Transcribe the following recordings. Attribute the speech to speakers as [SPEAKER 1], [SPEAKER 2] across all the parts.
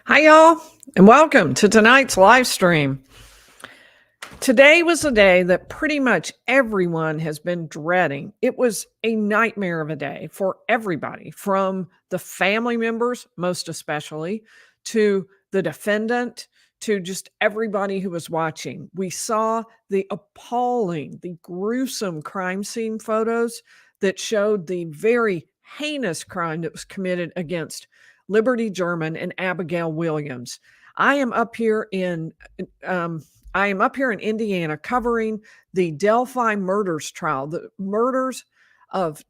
[SPEAKER 1] Hi, y'all, and welcome to tonight's live stream. Today was a day that pretty much everyone has been dreading. It was a nightmare of a day for everybody, from the family members, most especially, to the defendant, to just everybody who was watching. We saw the appalling, the gruesome crime scene photos that showed the very heinous crime that was committed against Liberty German and Abigail Williams. I am up here in I am up here in Indiana covering the Delphi murders trial, the murder of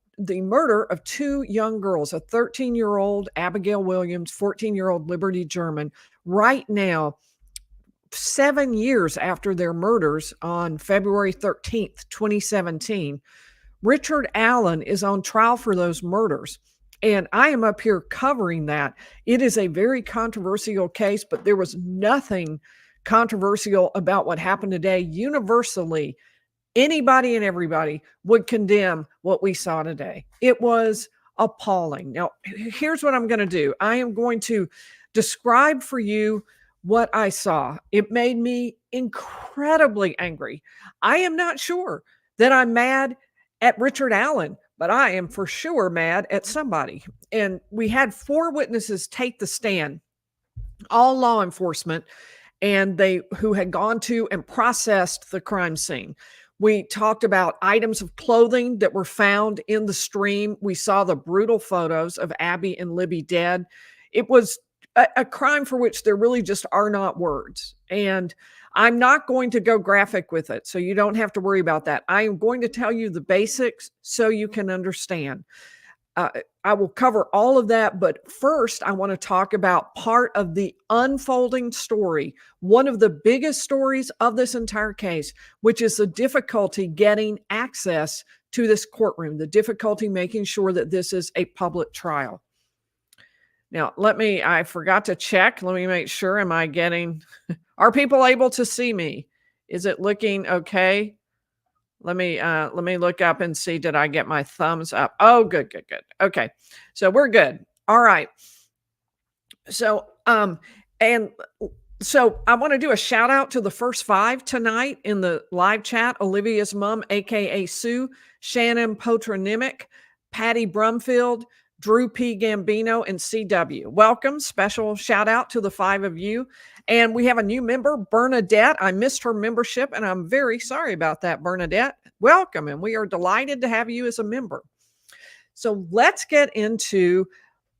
[SPEAKER 1] two young girls, a 13-year-old Abigail Williams, 14-year-old Liberty German. Right now, 7 years after their murders on February 13th, 2017, Richard Allen is on trial for those murders. And I am up here covering that. It is a very controversial case, but there was nothing controversial about what happened today. Universally, anybody and everybody would condemn what we saw today. It was appalling. Now, here's what I'm going to do. I am going to describe for you what I saw. It made me incredibly angry. I am not sure that I'm mad at Richard Allen, but I am for sure mad at somebody. And we had 4 witnesses take the stand, all law enforcement, and who had gone to and processed the crime scene. We talked about items of clothing that were found in the stream. We saw the brutal photos of Abby and Libby dead. It was a crime for which there really just are not words. And I'm not going to go graphic with it, so you don't have to worry about that. I am going to tell you the basics so you can understand. I will cover all of that, but first I want to talk about part of the unfolding story, one of the biggest stories of this entire case, which is the difficulty getting access to this courtroom, the difficulty making sure that this is a public trial. Now, I forgot to check. Let me make sure. Are people able to see me? Is it looking okay? Let me look up and see, did I get my thumbs up? Oh, good. Okay. So we're good. All right. So, and so I want to do a shout out to the first 5 tonight in the live chat: Olivia's mom, AKA Sue, Shannon Potronymic, Patty Brumfield, Drew P. Gambino, and CW. Welcome. Special shout out to the 5 of you. And we have a new member, Bernadette. I missed her membership, and I'm very sorry about that, Bernadette. Welcome, and we are delighted to have you as a member. So let's get into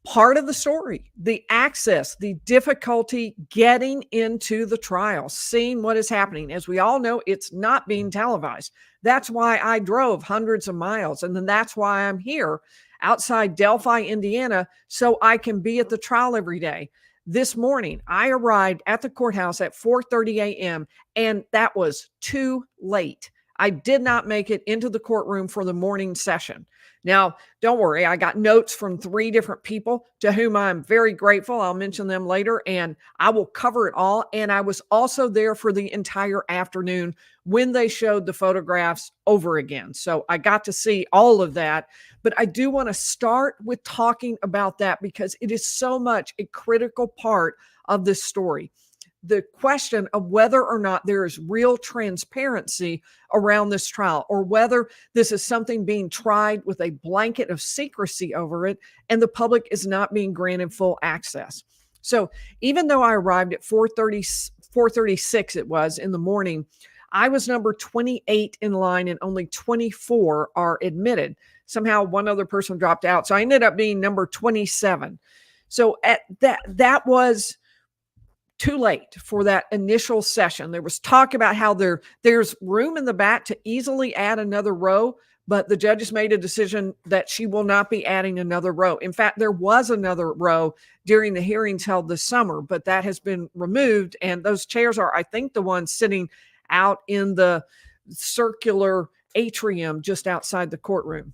[SPEAKER 1] part of the story, the access, the difficulty getting into the trial, seeing what is happening. As we all know, it's not being televised. That's why I drove hundreds of miles, and then that's why I'm here outside Delphi, Indiana, so I can be at the trial every day. This morning, I arrived at the courthouse at 4:30 a.m., and that was too late. I did not make it into the courtroom for the morning session. Now, don't worry, I got notes from 3 different people to whom I'm very grateful. I'll mention them later, and I will cover it all. And I was also there for the entire afternoon when they showed the photographs over again. So I got to see all of that. But I do want to start with talking about that because it is so much a critical part of this story. The question of whether or not there is real transparency around this trial, or whether this is something being tried with a blanket of secrecy over it and the public is not being granted full access. So even though I arrived at 4:36 it was in the morning, I was number 28 in line and only 24 are admitted. Somehow one other person dropped out. So I ended up being number 27. So at that was too late for that initial session. There was talk about how there's room in the back to easily add another row, but the judges made a decision that she will not be adding another row. In fact, there was another row during the hearings held this summer, but that has been removed. And those chairs are, I think, the ones sitting out in the circular atrium just outside the courtroom.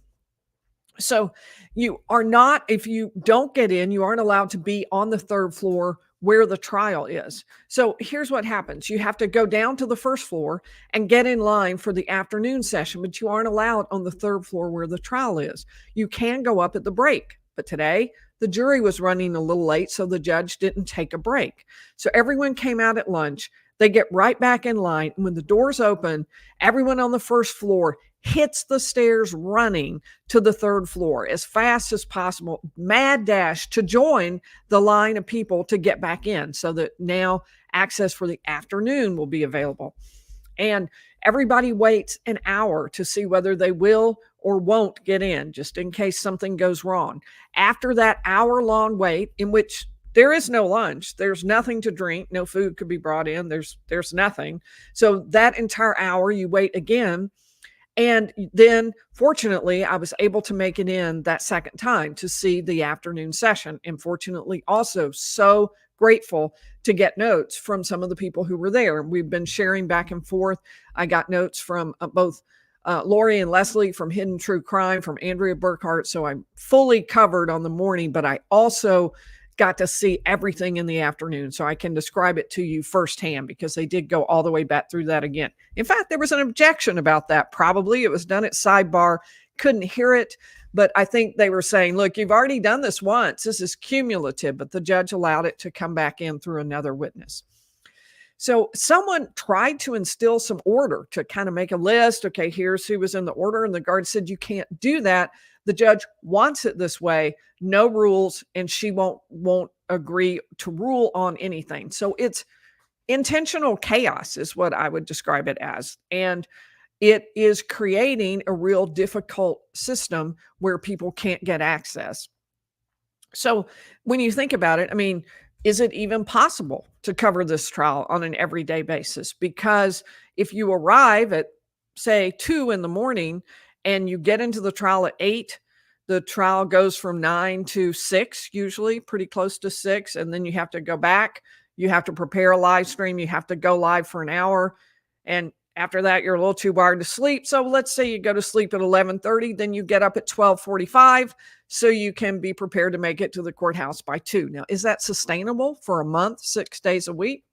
[SPEAKER 1] So you are not, if you don't get in, you aren't allowed to be on the 3rd floor where the trial is. So here's what happens. You have to go down to the 1st floor and get in line for the afternoon session, but you aren't allowed on the 3rd floor where the trial is. You can go up at the break, but today the jury was running a little late, so the judge didn't take a break. So everyone came out at lunch. They get right back in line. And when the doors open, everyone on the first floor hits the stairs running to the third floor as fast as possible, mad dash to join the line of people to get back in so that now access for the afternoon will be available. And everybody waits an hour to see whether they will or won't get in, just in case something goes wrong. After that hour-long wait, in which there is no lunch, there's nothing to drink, no food could be brought in, there's nothing. So that entire hour, you wait again. And then, fortunately, I was able to make it in that second time to see the afternoon session. And fortunately, also so grateful to get notes from some of the people who were there. We've been sharing back and forth. I got notes from both Lori and Leslie from Hidden True Crime, from Andrea Burkhart. So I'm fully covered on the morning, but I also got to see everything in the afternoon. So I can describe it to you firsthand because they did go all the way back through that again. In fact, there was an objection about that. Probably it was done at sidebar. Couldn't hear it. But I think they were saying, look, you've already done this once. This is cumulative. But the judge allowed it to come back in through another witness. So someone tried to instill some order to kind of make a list. Okay, here's who was in the order. And the guard said, you can't do that. The judge wants it this way, no rules, and she won't agree to rule on anything. So it's intentional chaos is what I would describe it as. And it is creating a real difficult system where people can't get access. So when you think about it, I mean, is it even possible to cover this trial on an everyday basis? Because if you arrive at, say, 2 in the morning and you get into the trial at 8, the trial goes from 9 to 6, usually pretty close to 6. And then you have to go back. You have to prepare a live stream. You have to go live for an hour. And after that, you're a little too wired to sleep. So let's say you go to sleep at 11:30, then you get up at 12:45 so you can be prepared to make it to the courthouse by 2. Now, is that sustainable for a month, 6 days a week?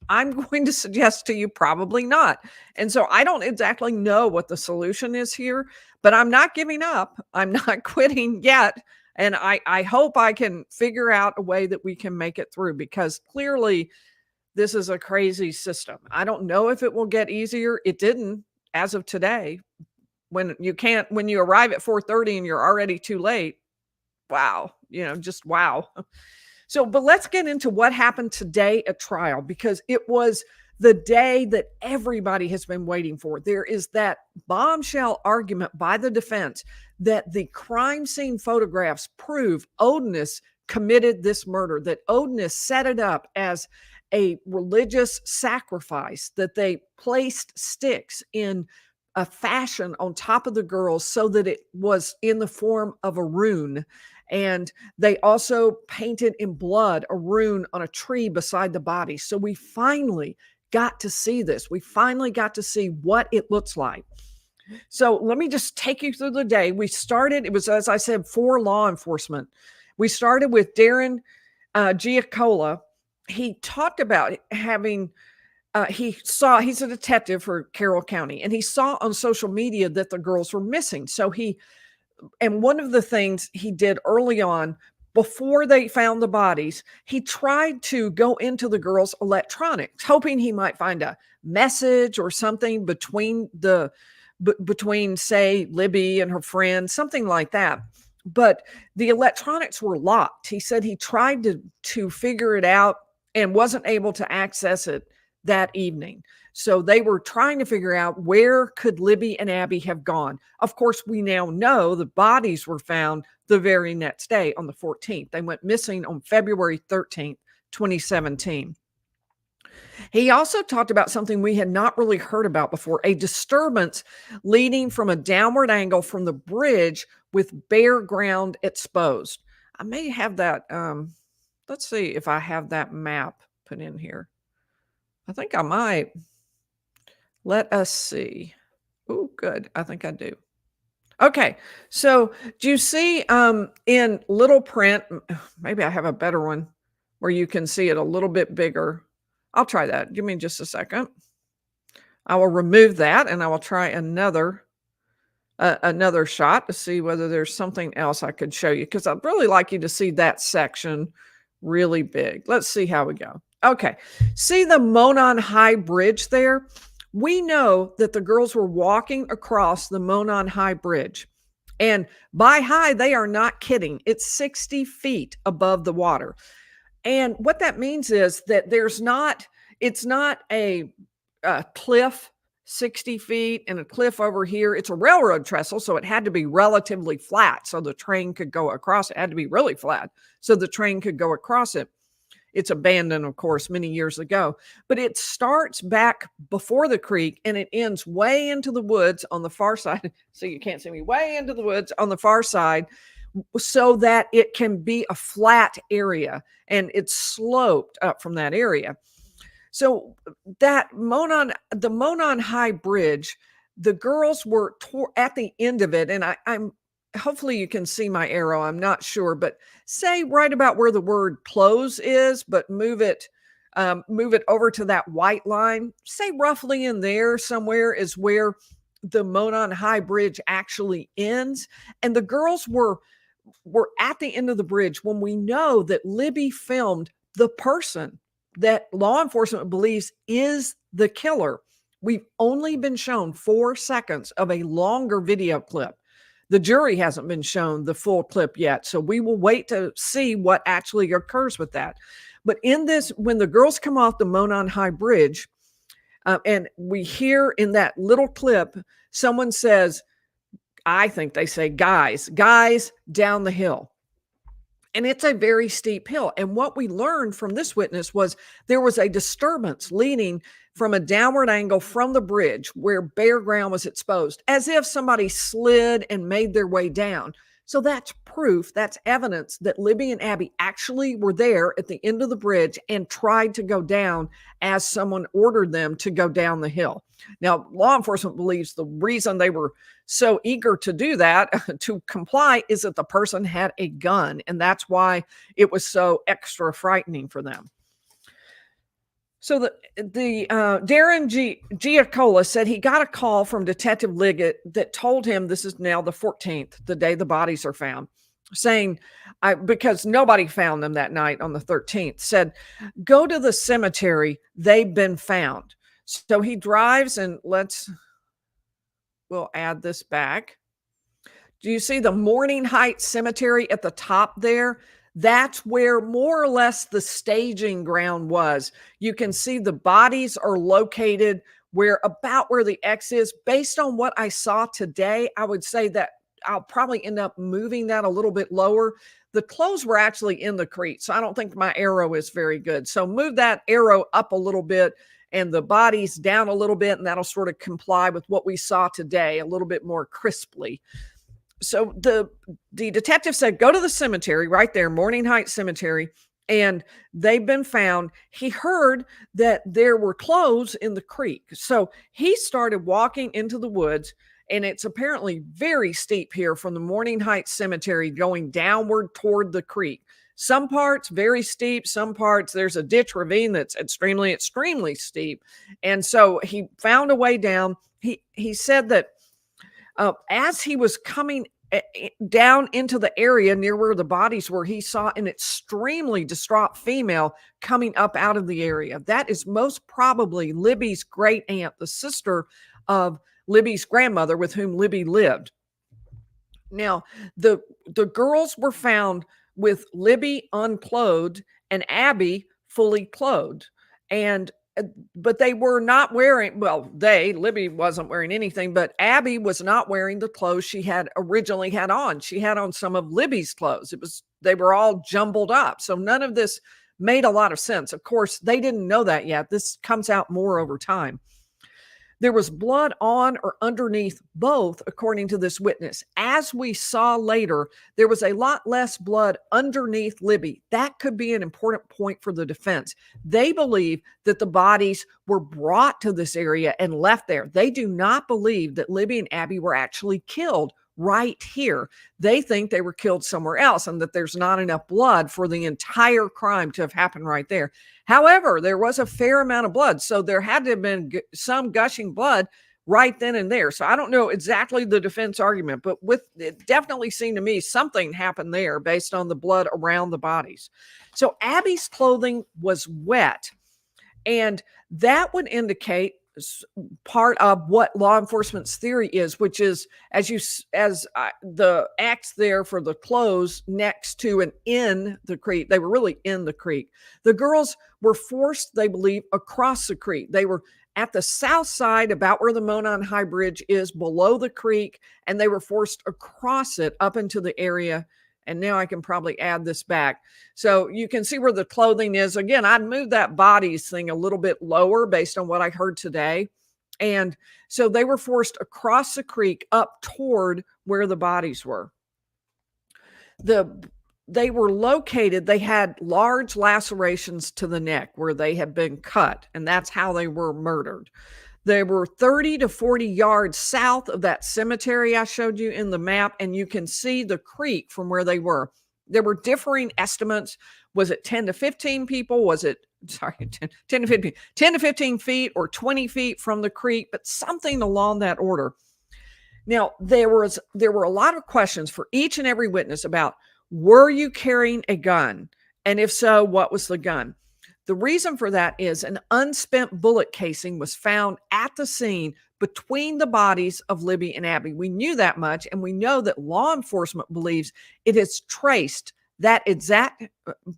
[SPEAKER 1] I'm going to suggest to you probably not. And so I don't exactly know what the solution is here, but I'm not giving up. I'm not quitting yet. And I hope I can figure out a way that we can make it through, because clearly this is a crazy system. I don't know if it will get easier. It didn't as of today. When you arrive at 4:30 and you're already too late. Wow. Just wow. So, but let's get into what happened today at trial, because it was the day that everybody has been waiting for. There is that bombshell argument by the defense that the crime scene photographs prove Odinists committed this murder, that Odinists set it up as a religious sacrifice, that they placed sticks in a fashion on top of the girls so that it was in the form of a rune. And they also painted in blood a rune on a tree beside the body. So we finally got to see this. We finally got to see what it looks like. So let me just take you through the day. It was, as I said, for law enforcement. We started with Darren Giacola. He talked about having, he's a detective for Carroll County, and he saw on social media that the girls were missing. So and one of the things he did early on, before they found the bodies, he tried to go into the girls' electronics, hoping he might find a message or something between say, Libby and her friend, something like that. But the electronics were locked. He said he tried to figure it out and wasn't able to access it that evening. So they were trying to figure out, where could Libby and Abby have gone? Of course, we now know the bodies were found the very next day on the 14th. They went missing on February 13th, 2017. He also talked about something we had not really heard about before, a disturbance leading from a downward angle from the bridge with bare ground exposed. I may have that. Let's see if I have that map put in here. I think I might. Let us see. Oh, good. I think I do. Okay. So do you see in little print, maybe I have a better one where you can see it a little bit bigger. I'll try that. Give me just a second. I will remove that and I will try another another shot to see whether there's something else I could show you, because I'd really like you to see that section really big. Let's see how we go. Okay. See the Monon High Bridge there? We know that the girls were walking across the Monon High Bridge. And by high, they are not kidding. It's 60 feet above the water. And what that means is that it's not a cliff 60 feet and a cliff over here. It's a railroad trestle, so it had to be relatively flat so the train could go across. It had to be really flat so the train could go across it. It's abandoned, of course, many years ago, but it starts back before the creek and it ends way into the woods on the far side. So you can't see me, way into the woods on the far side, so that it can be a flat area and it's sloped up from that area. So the Monon High Bridge, the girls were at the end of it, and I'm hopefully you can see my arrow. I'm not sure, but say right about where the word close is, but move it over to that white line. Say roughly in there somewhere is where the Monon High Bridge actually ends, and the girls were at the end of the bridge when we know that Libby filmed the person that law enforcement believes is the killer. We've only been shown 4 seconds of a longer video clip. The jury hasn't been shown the full clip yet, so we will wait to see what actually occurs with that. But in this, when the girls come off the Monon High Bridge, and we hear in that little clip, someone says, I think they say, guys, down the hill. And it's a very steep hill. And what we learned from this witness was there was a disturbance leading from a downward angle from the bridge where bare ground was exposed, as if somebody slid and made their way down. So that's proof, that's evidence that Libby and Abby actually were there at the end of the bridge and tried to go down as someone ordered them to go down the hill. Now, law enforcement believes the reason they were so eager to do that, to comply, is that the person had a gun, and that's why it was so extra frightening for them. So the Darren Giacola said he got a call from Detective Liggett that told him, this is now the 14th, the day the bodies are found, saying, because nobody found them that night on the 13th, said, go to the cemetery, they've been found. So he drives, and we'll add this back. Do you see the Morning Heights Cemetery at the top there? That's where more or less the staging ground was. You can see the bodies are located about where the X is. Based on what I saw today, I would say that I'll probably end up moving that a little bit lower. The clothes were actually in the creek, so I don't think my arrow is very good. So move that arrow up a little bit and the bodies down a little bit, and that'll sort of comply with what we saw today a little bit more crisply. So the detective said, go to the cemetery right there, Morning Heights Cemetery, and they've been found. He heard that there were clothes in the creek. So he started walking into the woods, and it's apparently very steep here from the Morning Heights Cemetery going downward toward the creek. Some parts very steep, some parts there's a ditch ravine that's extremely, extremely steep. And so he found a way down. He said that as he was coming down into the area near where the bodies were, he saw an extremely distraught female coming up out of the area. That is most probably Libby's great aunt, the sister of Libby's grandmother with whom Libby lived. Now, the girls were found with Libby unclothed and Abby fully clothed. But they were not wearing, Libby wasn't wearing anything, but Abby was not wearing the clothes she had originally had on. She had on some of Libby's clothes. They were all jumbled up. So none of this made a lot of sense. Of course, they didn't know that yet. This comes out more over time. There was blood on or underneath both, according to this witness. As we saw later, there was a lot less blood underneath Libby. That could be an important point for the defense. They believe that the bodies were brought to this area and left there. They do not believe that Libby and Abby were actually killed right here. They think they were killed somewhere else and that there's not enough blood for the entire crime to have happened right there. However, there was a fair amount of blood, so there had to have been some gushing blood right then and there. So I don't know exactly the defense argument, but it definitely seemed to me something happened there based on the blood around the bodies. So Abby's clothing was wet, and that would indicate part of what law enforcement's theory is, which is the X there for the clothes next to and in the creek. They were really in the creek. The girls were forced, they believe, across the creek. They were at the south side, about where the Monon High Bridge is, below the creek, and they were forced across it up into the area. And now I can probably add this back. So you can see where the clothing is. Again, I'd move that bodies thing a little bit lower based on what I heard today. And so they were forced across the creek up toward where the bodies were. They were located, they had large lacerations to the neck where they had been cut, and that's how they were murdered. They were 30 to 40 yards south of that cemetery I showed you in the map, and you can see the creek from where they were. There were differing estimates. Was it 10 to 15 people? Was it, 10 to 15 feet or 20 feet from the creek, but something along that order. Now, there were a lot of questions for each and every witness about, were you carrying a gun? And if so, what was the gun? The reason for that is an unspent bullet casing was found at the scene between the bodies of Libby and Abby. We knew that much, and we know that law enforcement believes it has traced that exact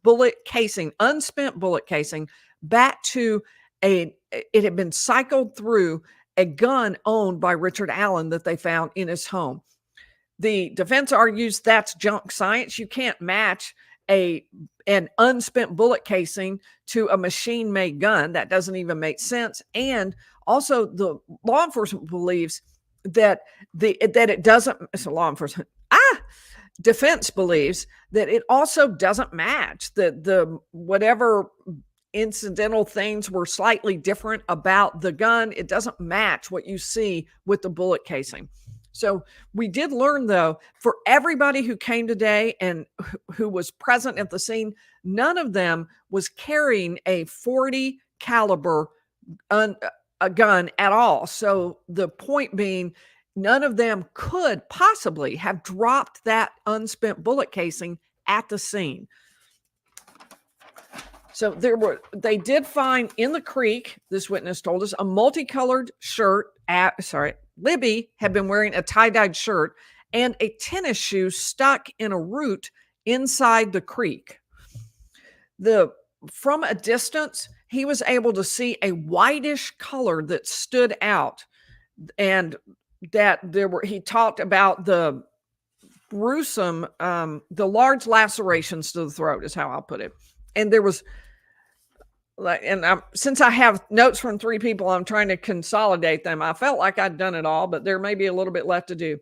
[SPEAKER 1] bullet casing, unspent bullet casing, back to it had been cycled through a gun owned by Richard Allen that they found in his home. The defense argues that's junk science. You can't match an unspent bullet casing to a machine-made gun. That doesn't even make sense. And also, the law enforcement believes that it doesn't. So law enforcement, defense believes that it also doesn't match the whatever incidental things were slightly different about the gun. It doesn't match what you see with the bullet casing. So we did learn, though, for everybody who came today and who was present at the scene, none of them was carrying a .40 caliber a gun at all. So the point being, none of them could possibly have dropped that unspent bullet casing at the scene. So they did find in the creek, this witness told us, a multicolored shirt. Libby had been wearing a tie-dyed shirt and a tennis shoe stuck in a root inside the creek. From a distance, he was able to see a whitish color that stood out, and that he talked about the gruesome, the large lacerations to the throat is how I'll put it. And there was, since I have notes from 3 people, I'm trying to consolidate them. I felt like I'd done it all, but there may be a little bit left to do.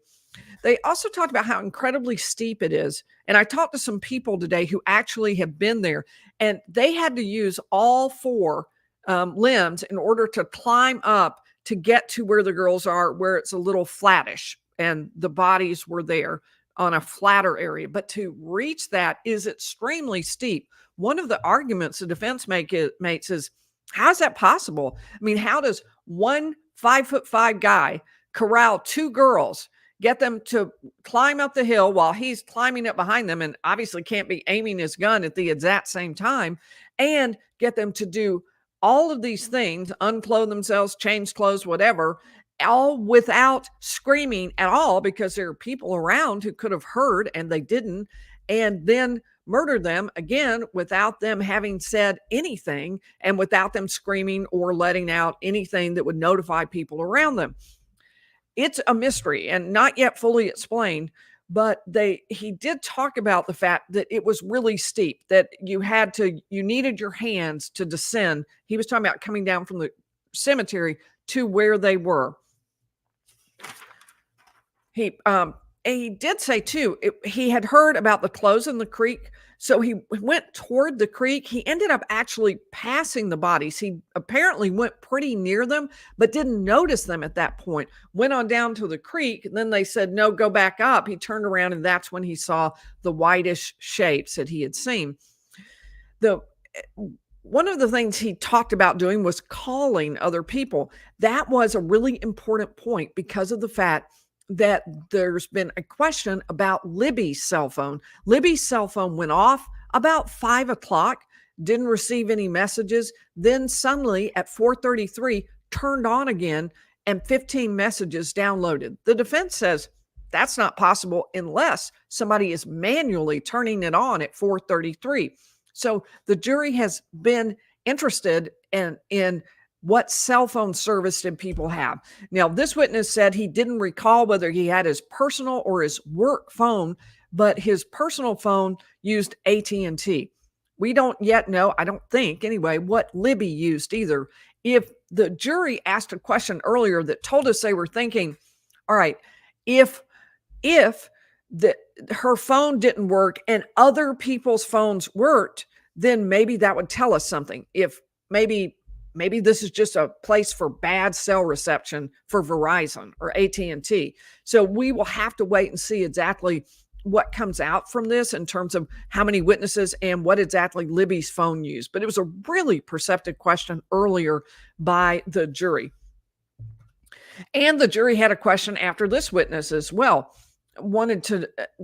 [SPEAKER 1] They also talked about how incredibly steep it is. And I talked to some people today who actually have been there, and they had to use all 4 limbs in order to climb up to get to where the girls are, where it's a little flattish, and the bodies were there on a flatter area. But to reach that is extremely steep. One of the arguments the defense makes is, how is that possible? I mean, how does one 5'5" guy corral 2 girls, get them to climb up the hill while he's climbing up behind them, and obviously can't be aiming his gun at the exact same time, and get them to do all of these things, unclothe themselves, change clothes, whatever, all without screaming at all, because there are people around who could have heard and they didn't, and then murder them again without them having said anything and without them screaming or letting out anything that would notify people around them. It's a mystery and not yet fully explained, but he did talk about the fact that it was really steep, that you needed your hands to descend. He was talking about coming down from the cemetery to where they were. He did say too, he had heard about the clothes in the creek, so he went toward the creek. He ended up actually passing the bodies. He apparently went pretty near them, but didn't notice them at that point. Went on down to the creek, and then they said, no, go back up. He turned around, and that's when he saw the whitish shapes that he had seen. one of the things he talked about doing was calling other people. That was a really important point because of the fact that there's been a question about Libby's cell phone. Libby's cell phone went off about 5 o'clock, didn't receive any messages. Then suddenly at 4:33 turned on again and 15 messages downloaded. The defense says that's not possible unless somebody is manually turning it on at 4:33. So the jury has been interested in what cell phone service did people have. Now, this witness said he didn't recall whether he had his personal or his work phone, but his personal phone used AT&T. We don't yet know, I don't think anyway, what Libby used either. If the jury asked a question earlier that told us they were thinking, all right, if her phone didn't work and other people's phones worked, then maybe that would tell us something. If maybe this is just a place for bad cell reception for Verizon or AT&T. So we will have to wait and see exactly what comes out from this in terms of how many witnesses and what exactly Libby's phone used. But it was a really perceptive question earlier by the jury. And the jury had a question after this witness as well. Wanted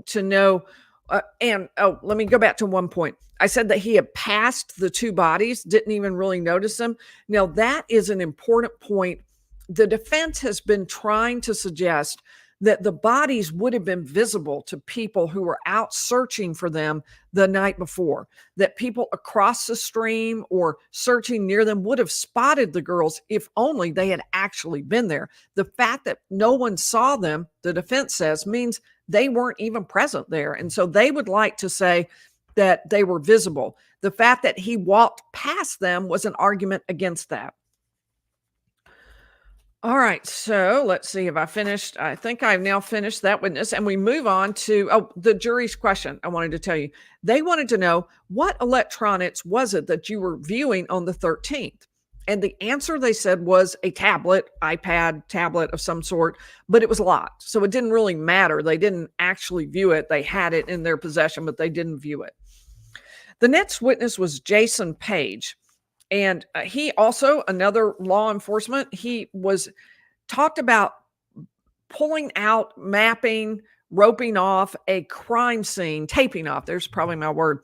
[SPEAKER 1] to know, let me go back to one point. I said that he had passed the two bodies, didn't even really notice them. Now, that is an important point. The defense has been trying to suggest that the bodies would have been visible to people who were out searching for them the night before, that people across the stream or searching near them would have spotted the girls if only they had actually been there. The fact that no one saw them, the defense says, means they weren't even present there. And so they would like to say that they were visible. The fact that he walked past them was an argument against that. All right, so let's see if I finished. I think I've now finished that witness, and we move on to the jury's question. I wanted to tell you. They wanted to know, what electronics was it that you were viewing on the 13th? And the answer they said was a tablet, iPad, tablet of some sort, but it was locked. So it didn't really matter. They didn't actually view it. They had it in their possession, but they didn't view it. The next witness was Jason Page. And he also, another law enforcement, he was talked about pulling out, mapping, roping off a crime scene, taping off, there's probably my word,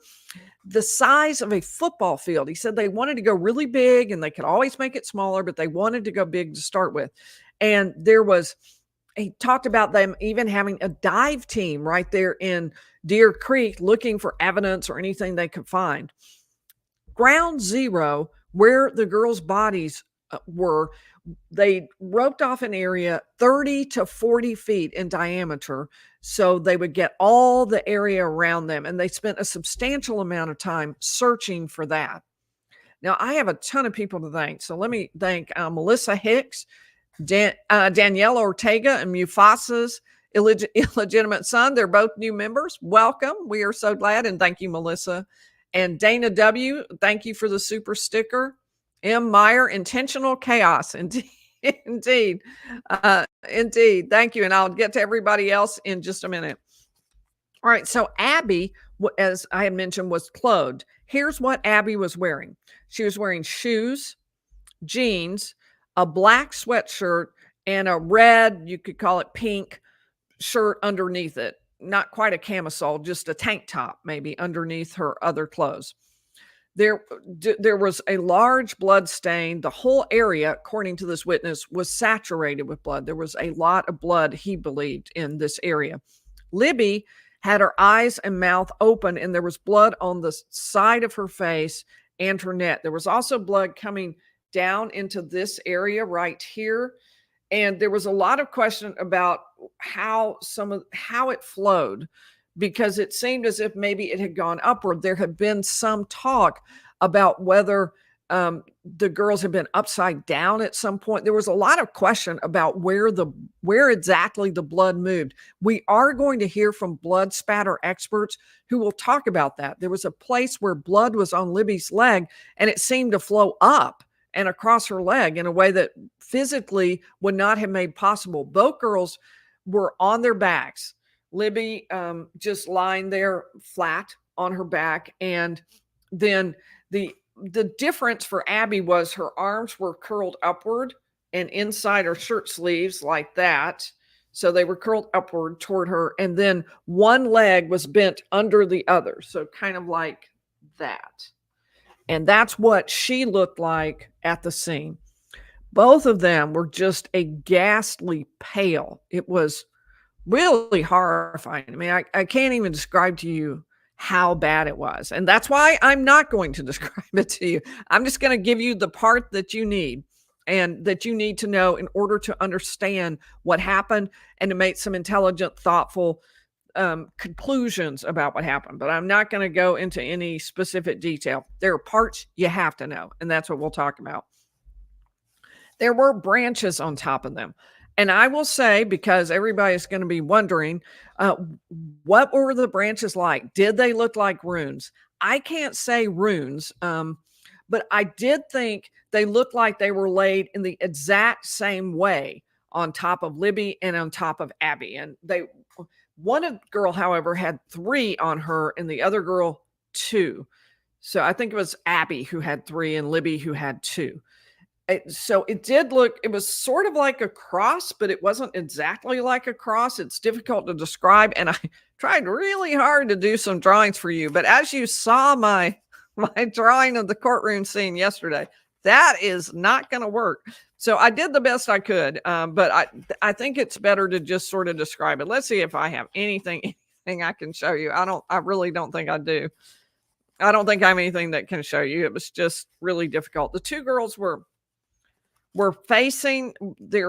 [SPEAKER 1] the size of a football field. He said they wanted to go really big and they could always make it smaller, but they wanted to go big to start with. And he talked about them even having a dive team right there in Deer Creek looking for evidence or anything they could find. Ground zero, where the girls' bodies were, they roped off an area 30 to 40 feet in diameter so they would get all the area around them. And they spent a substantial amount of time searching for that. Now, I have a ton of people to thank. So let me thank Melissa Hicks, Danielle Ortega, and Mufasa's illegitimate son. They're both new members. Welcome. We are so glad. And thank you, Melissa. And Dana W., thank you for the super sticker. M. Meyer, intentional chaos. Indeed. Indeed. Thank you. And I'll get to everybody else in just a minute. All right. So Abby, as I had mentioned, was clothed. Here's what Abby was wearing. She was wearing shoes, jeans, a black sweatshirt, and a red, you could call it pink, shirt underneath it. Not quite a camisole, just a tank top maybe underneath her other clothes. There was a large blood stain. The whole area, according to this witness, was saturated with blood. There was a lot of blood, he believed, in this area. Libby had her eyes and mouth open, and there was blood on the side of her face and her neck. There was also blood coming down into this area right here. And there was a lot of question about how it flowed, because it seemed as if maybe it had gone upward. There had been some talk about whether the girls had been upside down at some point. There was a lot of question about where exactly the blood moved. We are going to hear from blood spatter experts who will talk about that. There was a place where blood was on Libby's leg, and it seemed to flow up and across her leg in a way that physically would not have made possible. Both girls were on their backs. Libby just lying there flat on her back, and then the the difference for Abby was her arms were curled upward and inside her shirt sleeves like that. So they were curled upward toward her. And then one leg was bent under the other. So kind of like that. And that's what she looked like at the scene. Both of them were just a ghastly pale. It was really horrifying. I mean, I can't even describe to you how bad it was. And that's why I'm not going to describe it to you. I'm just going to give you the part that you need and that you need to know in order to understand what happened and to make some intelligent, thoughtful conclusions about what happened. But I'm not going to go into any specific detail. There are parts you have to know, and that's what we'll talk about. There were branches on top of them. And I will say, because everybody's going to be wondering, what were the branches like? Did they look like runes? I can't say runes, but I did think they looked like they were laid in the exact same way on top of Libby and on top of Abby. And one girl, however, had 3 on her and the other girl 2. So I think it was Abby who had 3 and Libby who had 2. So it did look, it was sort of like a cross, but it wasn't exactly like a cross. It's difficult to describe. And I tried really hard to do some drawings for you. But as you saw my drawing of the courtroom scene yesterday, that is not going to work. So I did the best I could. But I think it's better to just sort of describe it. Let's see if I have anything I can show you. I really don't think I do. I don't think I have anything that can show you. It was just really difficult. The 2 girls were facing they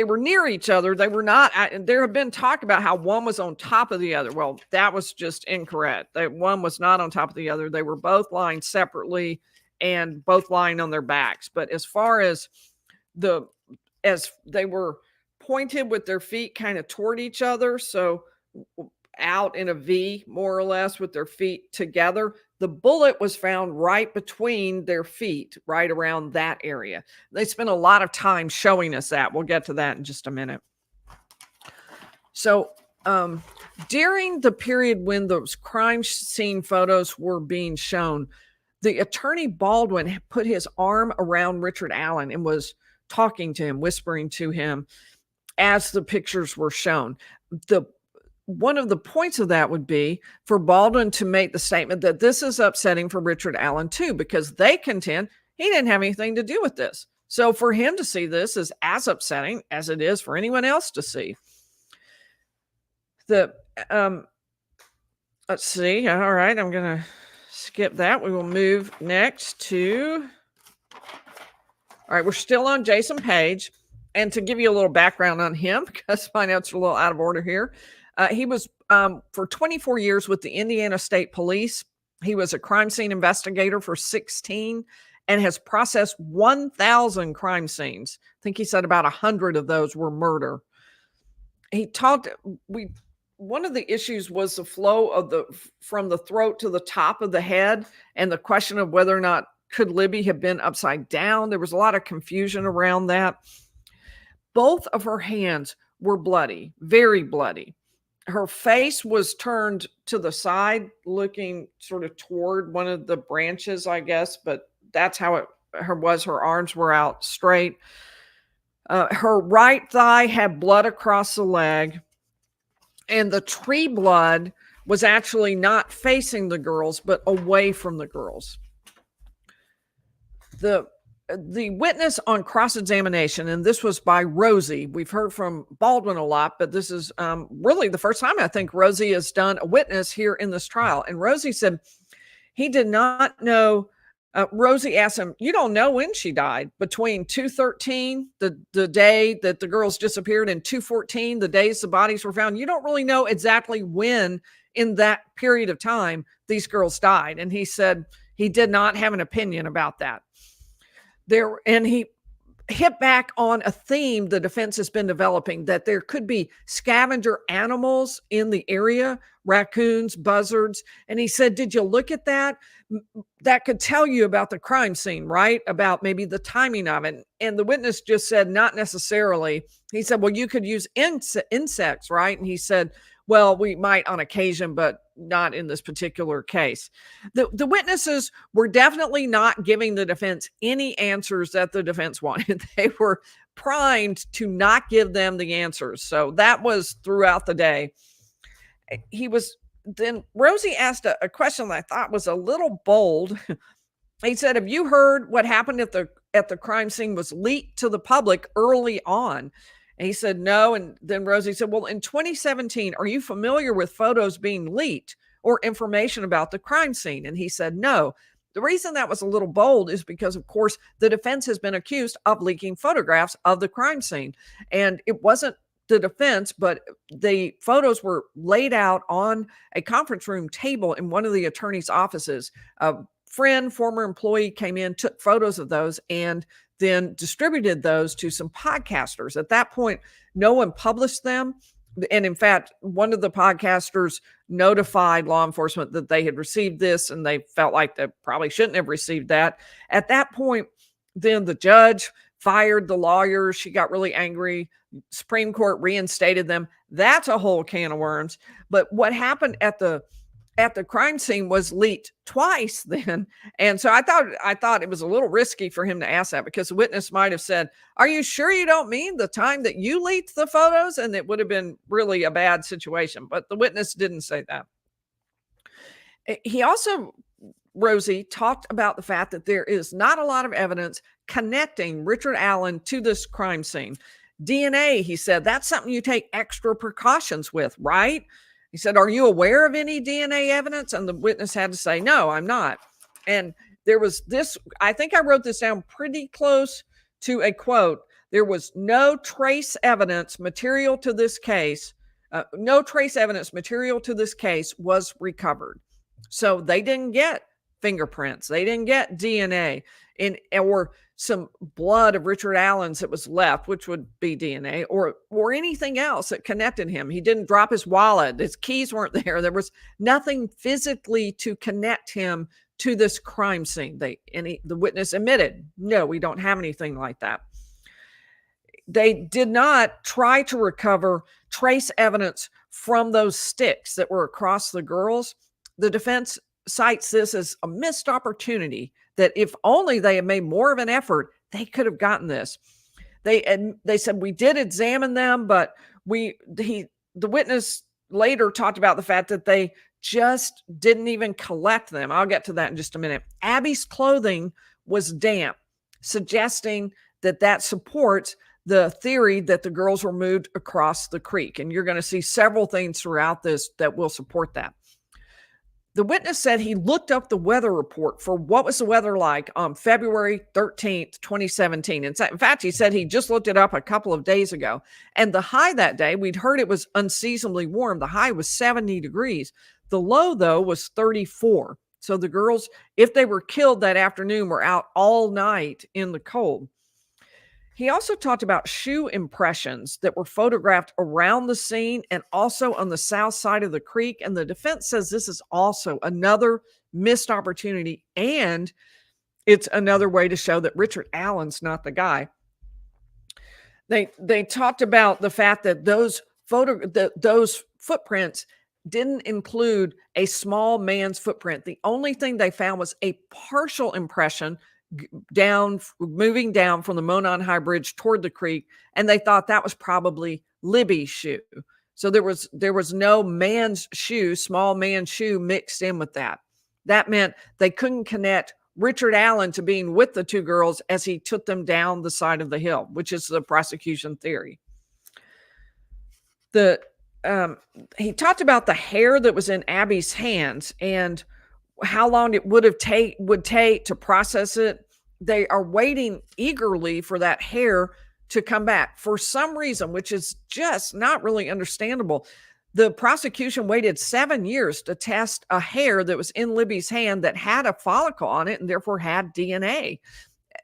[SPEAKER 1] were near each other. They were not. There have been talk about how one was on top of the other. Well, that was just incorrect. One was not on top of the other. They were both lying separately and both lying on their backs. But as far as as they were pointed with their feet kind of toward each other, so out in a V, more or less, with their feet together. The bullet was found right between their feet, right around that area. They spent a lot of time showing us that. We'll get to that in just a minute. So during the period when those crime scene photos were being shown, the attorney Baldwin put his arm around Richard Allen and was talking to him, whispering to him as the pictures were shown. One of the points of that would be for Baldwin to make the statement that this is upsetting for Richard Allen too, because they contend he didn't have anything to do with this. So for him to see this is as upsetting as it is for anyone else to see. Let's see. All right, I'm going to skip that. We will move next to, all right, we're still on Jason Page. And to give you a little background on him, because my notes are a little out of order here. He was for 24 years with the Indiana State Police. He was a crime scene investigator for 16 and has processed 1,000 crime scenes. I think he said about 100 of those were murder. One of the issues was the flow from the throat to the top of the head and the question of whether or not could Libby have been upside down. There was a lot of confusion around that. Both of her hands were bloody, very bloody. Her face was turned to the side, looking sort of toward one of the branches, I guess, but that's how it was. Her arms were out straight. Her right thigh had blood across the leg, and the tree blood was actually not facing the girls, but away from the girls. The witness on cross-examination, and this was by Rosie. We've heard from Baldwin a lot, but this is really the first time I think Rosie has done a witness here in this trial. And Rosie said he did not know. Rosie asked him, you don't know when she died. Between 2/13, the day that the girls disappeared, and 2/14, the days the bodies were found, you don't really know exactly when in that period of time these girls died. And he said he did not have an opinion about that. And he hit back on a theme the defense has been developing, that there could be scavenger animals in the area, raccoons, buzzards. And he said, did you look at that? That could tell you about the crime scene, right? About maybe the timing of it. And the witness just said, not necessarily. He said, well, you could use insects, right? And he said, Well, we might on occasion, but not in this particular case. The witnesses were definitely not giving the defense any answers that the defense wanted. They were primed to not give them the answers. So that was throughout the day. Then Rosie asked a question that I thought was a little bold. He said, "Have you heard what happened at the crime scene was leaked to the public early on?" And he said, "No." And then Rosie said, "Well, in 2017, are you familiar with photos being leaked or information about the crime scene?" And he said, "No." The reason that was a little bold is because, of course, the defense has been accused of leaking photographs of the crime scene. And it wasn't the defense, but the photos were laid out on a conference room table in one of the attorney's offices. A friend, former employee, came in, took photos of those, and then distributed those to some podcasters. At that point, no one published them. And in fact, one of the podcasters notified law enforcement that they had received this, and they felt like they probably shouldn't have received that. At that point, then the judge fired the lawyers. She got really angry. Supreme Court reinstated them. That's a whole can of worms. But what happened at the crime scene was leaked twice then. And so I thought it was a little risky for him to ask that, because the witness might have said, "Are you sure you don't mean the time that you leaked the photos?" And it would have been really a bad situation. But the witness didn't say that. He also, Rosie, talked about the fact that there is not a lot of evidence connecting Richard Allen to this crime scene. DNA, he said, that's something you take extra precautions with, right? He said, "Are you aware of any DNA evidence?" And the witness had to say, "No, I'm not." And there was this, I think I wrote this down pretty close to a quote. There was no trace evidence material to this case. No trace evidence material to this case was recovered. So they didn't get fingerprints. They didn't get DNA or some blood of Richard Allen's that was left, which would be DNA, or anything else that connected him. He didn't drop his wallet. His keys weren't there. There was nothing physically to connect him to this crime scene. The witness admitted, "No, we don't have anything like that." They did not try to recover trace evidence from those sticks that were across the girls. The defense cites this as a missed opportunity, that if only they had made more of an effort, they could have gotten this. They said, "We did examine them, but the witness later talked about the fact that they just didn't even collect them." I'll get to that in just a minute. Abby's clothing was damp, suggesting that supports the theory that the girls were moved across the creek. And you're going to see several things throughout this that will support that. The witness said he looked up the weather report for what was the weather like on February 13th, 2017. In fact, he said he just looked it up a couple of days ago. And the high that day, we'd heard it was unseasonably warm. The high was 70 degrees. The low, though, was 34. So the girls, if they were killed that afternoon, were out all night in the cold. He also talked about shoe impressions that were photographed around the scene and also on the south side of the creek. And the defense says this is also another missed opportunity, and it's another way to show that Richard Allen's not the guy. They talked about the fact that those footprints didn't include a small man's footprint. The only thing they found was a partial impression moving down from the Monon High Bridge toward the creek, and they thought that was probably Libby's shoe. So there was no man's shoe, small man's shoe mixed in with that. That meant they couldn't connect Richard Allen to being with the two girls as he took them down the side of the hill, which is the prosecution theory. He talked about the hair that was in Abby's hands and how long it would take to process it. They are waiting eagerly for that hair to come back. For some reason, which is just not really understandable, the prosecution waited 7 years to test a hair that was in Libby's hand that had a follicle on it and therefore had DNA.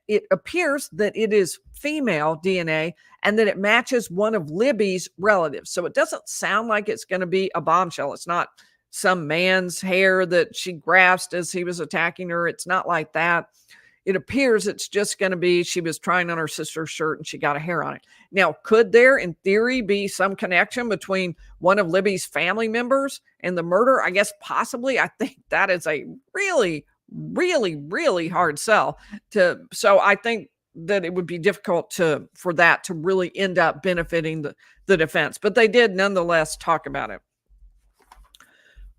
[SPEAKER 1] It appears that it is female DNA and that it matches one of Libby's relatives. So it doesn't sound like it's going to be a bombshell. It's not some man's hair that she grasped as he was attacking her. It's not like that. it appears it's just going to be she was trying on her sister's shirt and she got a hair on it. Now, could there, in theory, be some connection between one of Libby's family members and the murder? I guess possibly. I think that is a really, really, really hard sell. So I think that it would be difficult for that to really end up benefiting the defense. But they did nonetheless talk about it.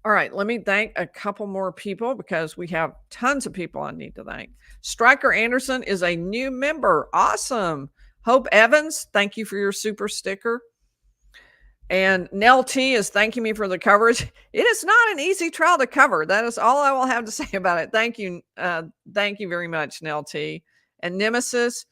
[SPEAKER 1] All right, let me thank a couple more people because we have tons of people I need to thank. Stryker Anderson is a new member. Awesome. Hope Evans, thank you for your super sticker. And Nell T is thanking me for the coverage. It is not an easy trial to cover. That is all I will have to say about it. Thank you. Thank you very much, Nell T. And Nemesis,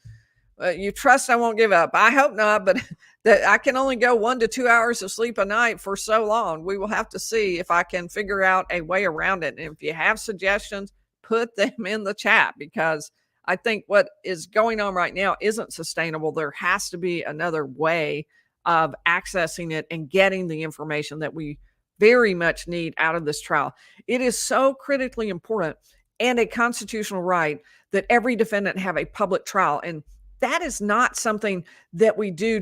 [SPEAKER 1] you trust I won't give up. I hope not, but that I can only go 1 to 2 hours of sleep a night for so long. We will have to see if I can figure out a way around it. And if you have suggestions, put them in the chat, because I think what is going on right now isn't sustainable. There has to be another way of accessing it and getting the information that we very much need out of this trial. It is so critically important and a constitutional right that every defendant have a public trial. And that is not something that we do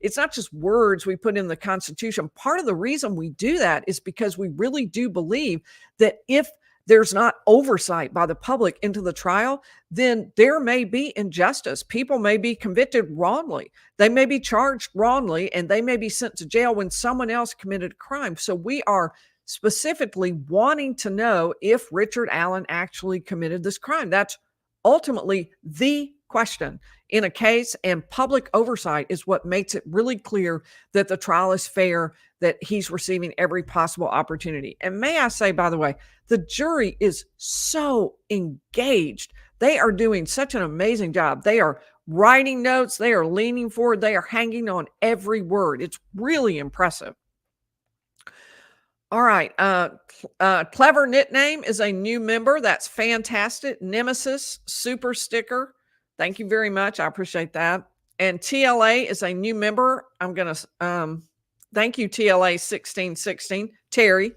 [SPEAKER 1] it's not just words we put in the Constitution. Part of the reason we do that is because we really do believe that if there's not oversight by the public into the trial, then there may be injustice. People may be convicted wrongly. They may be charged wrongly, and they may be sent to jail when someone else committed a crime. So we are specifically wanting to know if Richard Allen actually committed this crime. That's ultimately the question in a case, and public oversight is what makes it really clear that the trial is fair, that he's receiving every possible opportunity. And may I say, by the way, the jury is so engaged. They are doing such an amazing job. They are writing notes. They are leaning forward. They are hanging on every word. It's really impressive. All right. Clever Nickname is a new member. That's fantastic. Nemesis, super sticker. Thank you very much. I appreciate that. And TLA is a new member. I'm going to thank you, TLA 1616, Terry.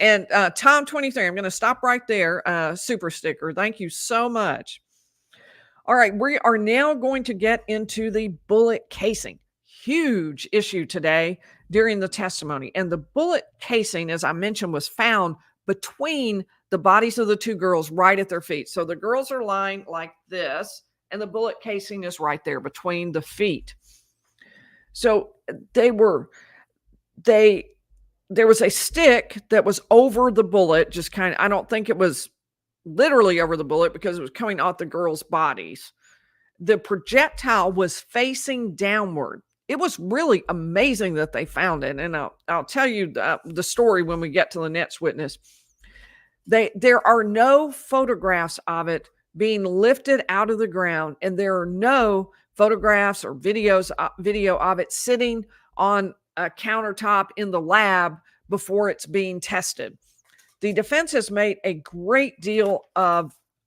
[SPEAKER 1] And Tom 23, I'm going to stop right there. Super sticker. Thank you so much. All right. We are now going to get into the bullet casing. Huge issue today during the testimony. And the bullet casing, as I mentioned, was found between the bodies of the two girls right at their feet. So the girls are lying like this, and the bullet casing is right there between the feet. So there was a stick that was over the bullet, just kind of, I don't think it was literally over the bullet because it was coming off the girls' bodies. The projectile was facing downward. It was really amazing that they found it. And I'll tell you the story when we get to the next witness. There are no photographs of it being lifted out of the ground, and there are no photographs or video of it sitting on a countertop in the lab before it's being tested. The defense has made a great deal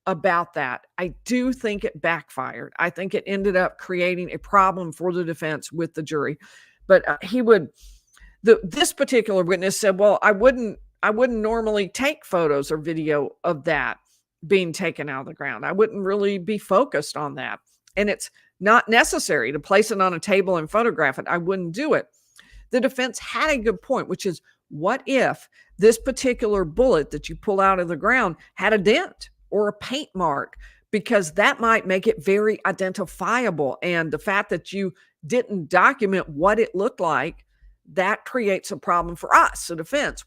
[SPEAKER 1] about that. I do think it backfired. I think it ended up creating a problem for the defense with the jury. But this particular witness said, well, I wouldn't normally take photos or video of that being taken out of the ground. I wouldn't really be focused on that. And it's not necessary to place it on a table and photograph it. I wouldn't do it. The defense had a good point, which is, what if this particular bullet that you pull out of the ground had a dent or a paint mark? Because that might make it very identifiable. And the fact that you didn't document what it looked like, that creates a problem for us, the defense.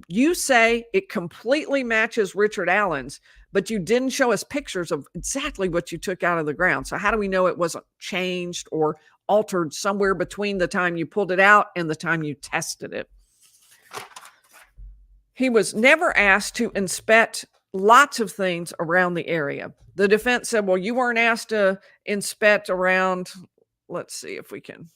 [SPEAKER 1] You say it completely matches Richard Allen's, but you didn't show us pictures of exactly what you took out of the ground. So how do we know it wasn't changed or altered somewhere between the time you pulled it out and the time you tested it? He was never asked to inspect lots of things around the area. The defense said, well, you weren't asked to inspect around, let's see if we can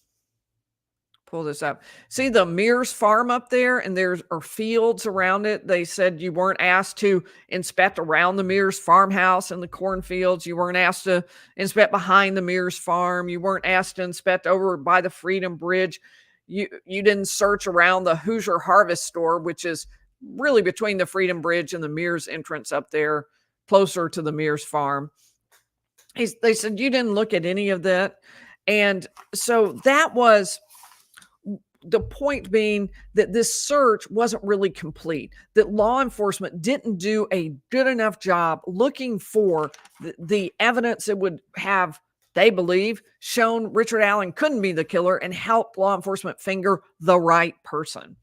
[SPEAKER 1] pull this up. See the Mears farm up there, and there are fields around it. They said you weren't asked to inspect around the Mears farmhouse and the cornfields. You weren't asked to inspect behind the Mears farm. You weren't asked to inspect over by the Freedom Bridge. You didn't search around the Hoosier Harvest Store, which is really between the Freedom Bridge and the Mears entrance up there. closer to the Mears farm. They said, you didn't look at any of that. And so that was the point, being that this search wasn't really complete, that law enforcement didn't do a good enough job looking for the evidence that would have, they believe, shown Richard Allen couldn't be the killer and help law enforcement finger the right person.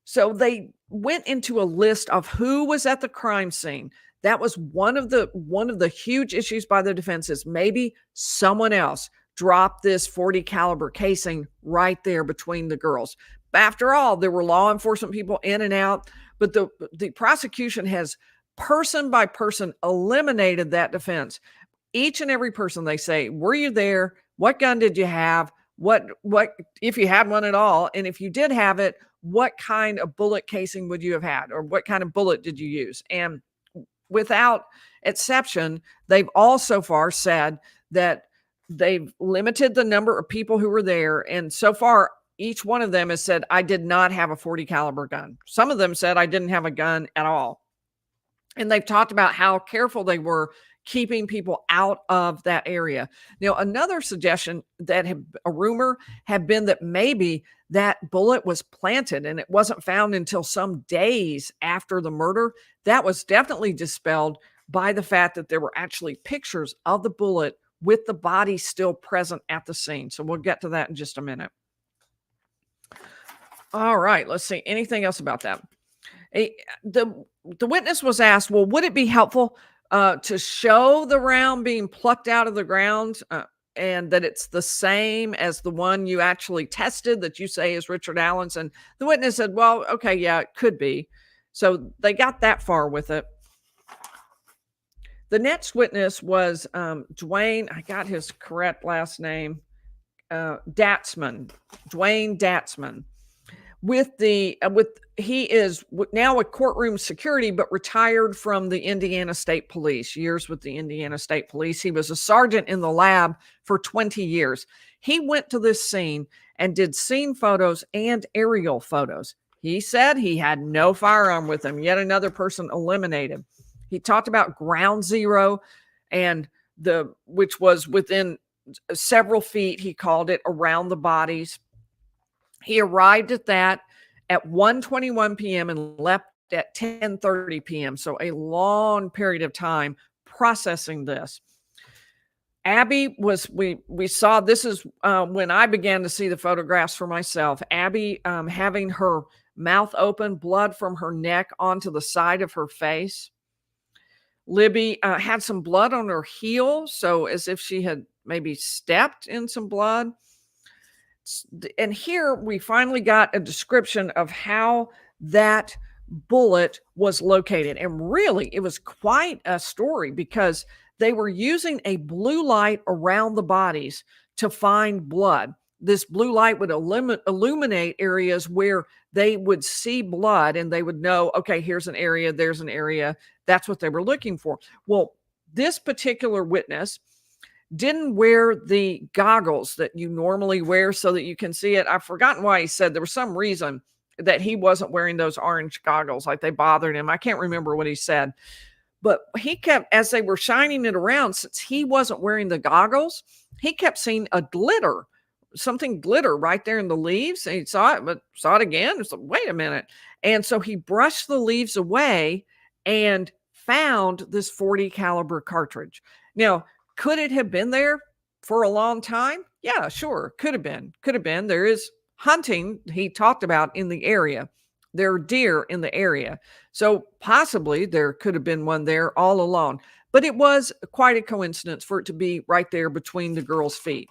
[SPEAKER 1] So they went into a list of who was at the crime scene. That was one of the huge issues by the defense, is maybe someone else dropped this .40 caliber casing right there between the girls. After all, there were law enforcement people in and out, but the prosecution has person by person eliminated that defense. Each and every person, they say, were you there? What gun did you have? What if you had one at all? And if you did have it, what kind of bullet casing would you have had? Or what kind of bullet did you use? And without exception, they've all so far said that they've limited the number of people who were there. And so far, each one of them has said, I did not have a .40 caliber gun. Some of them said I didn't have a gun at all. And they've talked about how careful they were keeping people out of that area. Now, another suggestion that a rumor had been that maybe that bullet was planted and it wasn't found until some days after the murder. That was definitely dispelled by the fact that there were actually pictures of the bullet with the body still present at the scene. So we'll get to that in just a minute. All right, let's see. Anything else about that? The witness was asked, well, would it be helpful to show the round being plucked out of the ground and that it's the same as the one you actually tested that you say is Richard Allen's? And the witness said, well, okay, yeah, it could be. So they got that far with it. The next witness was Dwayne, I got his correct last name, Datsman, Dwayne Datsman. He is now a courtroom security, but retired from the Indiana State Police, years with the Indiana State Police. He was a sergeant in the lab for 20 years. He went to this scene and did scene photos and aerial photos. He said he had no firearm with him. Yet another person eliminated. He talked about ground zero, and which was within several feet, he called it, around the bodies. He arrived at that at 1:21 p.m. and left at 10:30 p.m. So a long period of time processing this. Abby was, we saw, this is when I began to see the photographs for myself. Abby having her mouth open, blood from her neck onto the side of her face. Libby had some blood on her heel, so as if she had maybe stepped in some blood. And here we finally got a description of how that bullet was located. And really, it was quite a story, because they were using a blue light around the bodies to find blood. This blue light would illuminate areas where they would see blood, and they would know, okay, here's an area, there's an area. That's what they were looking for. Well, this particular witness didn't wear the goggles that you normally wear so that you can see it. I've forgotten why he said there was some reason that he wasn't wearing those orange goggles, like they bothered him. I can't remember what he said, but he kept, as they were shining it around, since he wasn't wearing the goggles, he kept seeing something glitter right there in the leaves. And he saw it, but saw it again. It's like, wait a minute. And so he brushed the leaves away and found this .40 caliber cartridge. Now, could it have been there for a long time? Yeah, sure. Could have been. There is hunting he talked about in the area. There are deer in the area. So possibly there could have been one there all along. But it was quite a coincidence for it to be right there between the girls' feet.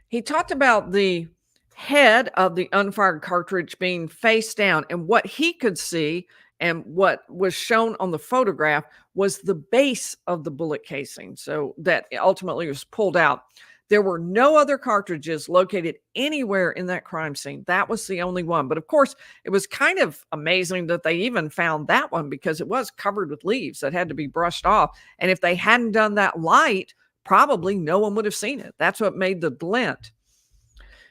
[SPEAKER 1] He talked about the head of the unfired cartridge being face down, and what he could see and what was shown on the photograph was the base of the bullet casing. So that ultimately was pulled out. There were no other cartridges located anywhere in that crime scene. That was the only one. But of course, it was kind of amazing that they even found that one, because it was covered with leaves that had to be brushed off. And if they hadn't done that light, probably no one would have seen it. That's what made the glint.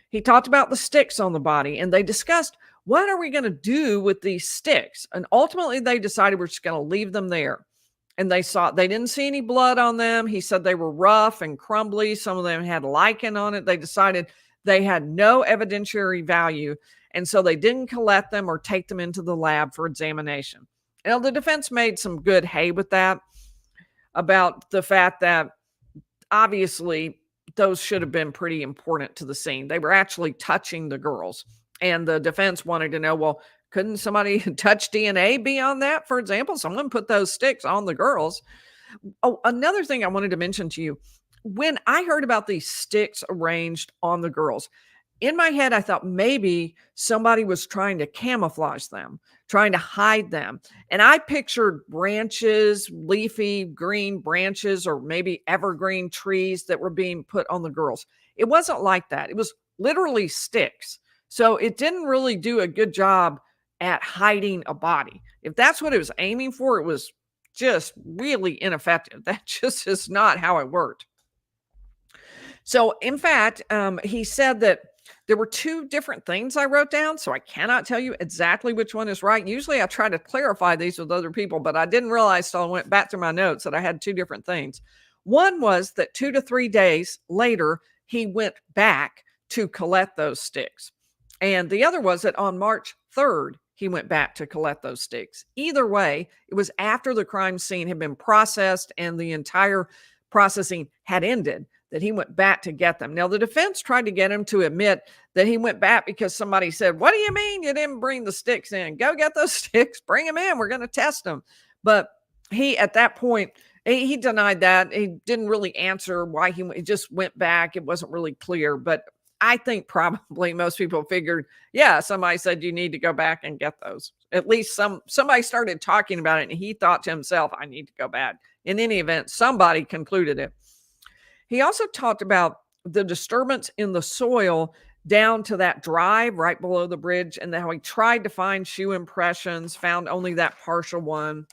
[SPEAKER 1] He talked about the sticks on the body, and they discussed what are we going to do with these sticks? And ultimately, they decided we're just going to leave them there. And they didn't see any blood on them. He said they were rough and crumbly. Some of them had lichen on it. They decided they had no evidentiary value. And so they didn't collect them or take them into the lab for examination. Now, the defense made some good hay with that, about the fact that obviously those should have been pretty important to the scene. They were actually touching the girls. And the defense wanted to know, well, couldn't somebody touch DNA beyond that? For example, someone put those sticks on the girls. Oh, another thing I wanted to mention to you, when I heard about these sticks arranged on the girls, in my head, I thought maybe somebody was trying to camouflage them, trying to hide them. And I pictured branches, leafy green branches, or maybe evergreen trees that were being put on the girls. It wasn't like that. It was literally sticks. So it didn't really do a good job at hiding a body. If that's what it was aiming for, it was just really ineffective. That just is not how it worked. So in fact, he said that there were two different things I wrote down, so I cannot tell you exactly which one is right. Usually I try to clarify these with other people, but I didn't realize till I went back to my notes that I had two different things. One was that 2 to 3 days later, he went back to collect those sticks. And the other was that on March 3rd, he went back to collect those sticks. Either way, it was after the crime scene had been processed and the entire processing had ended that he went back to get them. Now, the defense tried to get him to admit that he went back because somebody said, what do you mean you didn't bring the sticks in? Go get those sticks, bring them in. We're going to test them. But he, at that point, he denied that. He didn't really answer why he just went back. It wasn't really clear. But I think probably most people figured, yeah, somebody said you need to go back and get those. At least somebody started talking about it, and he thought to himself, I need to go back. In any event, somebody concluded it. He also talked about the disturbance in the soil down to that drive right below the bridge, and how he tried to find shoe impressions, found only that partial one.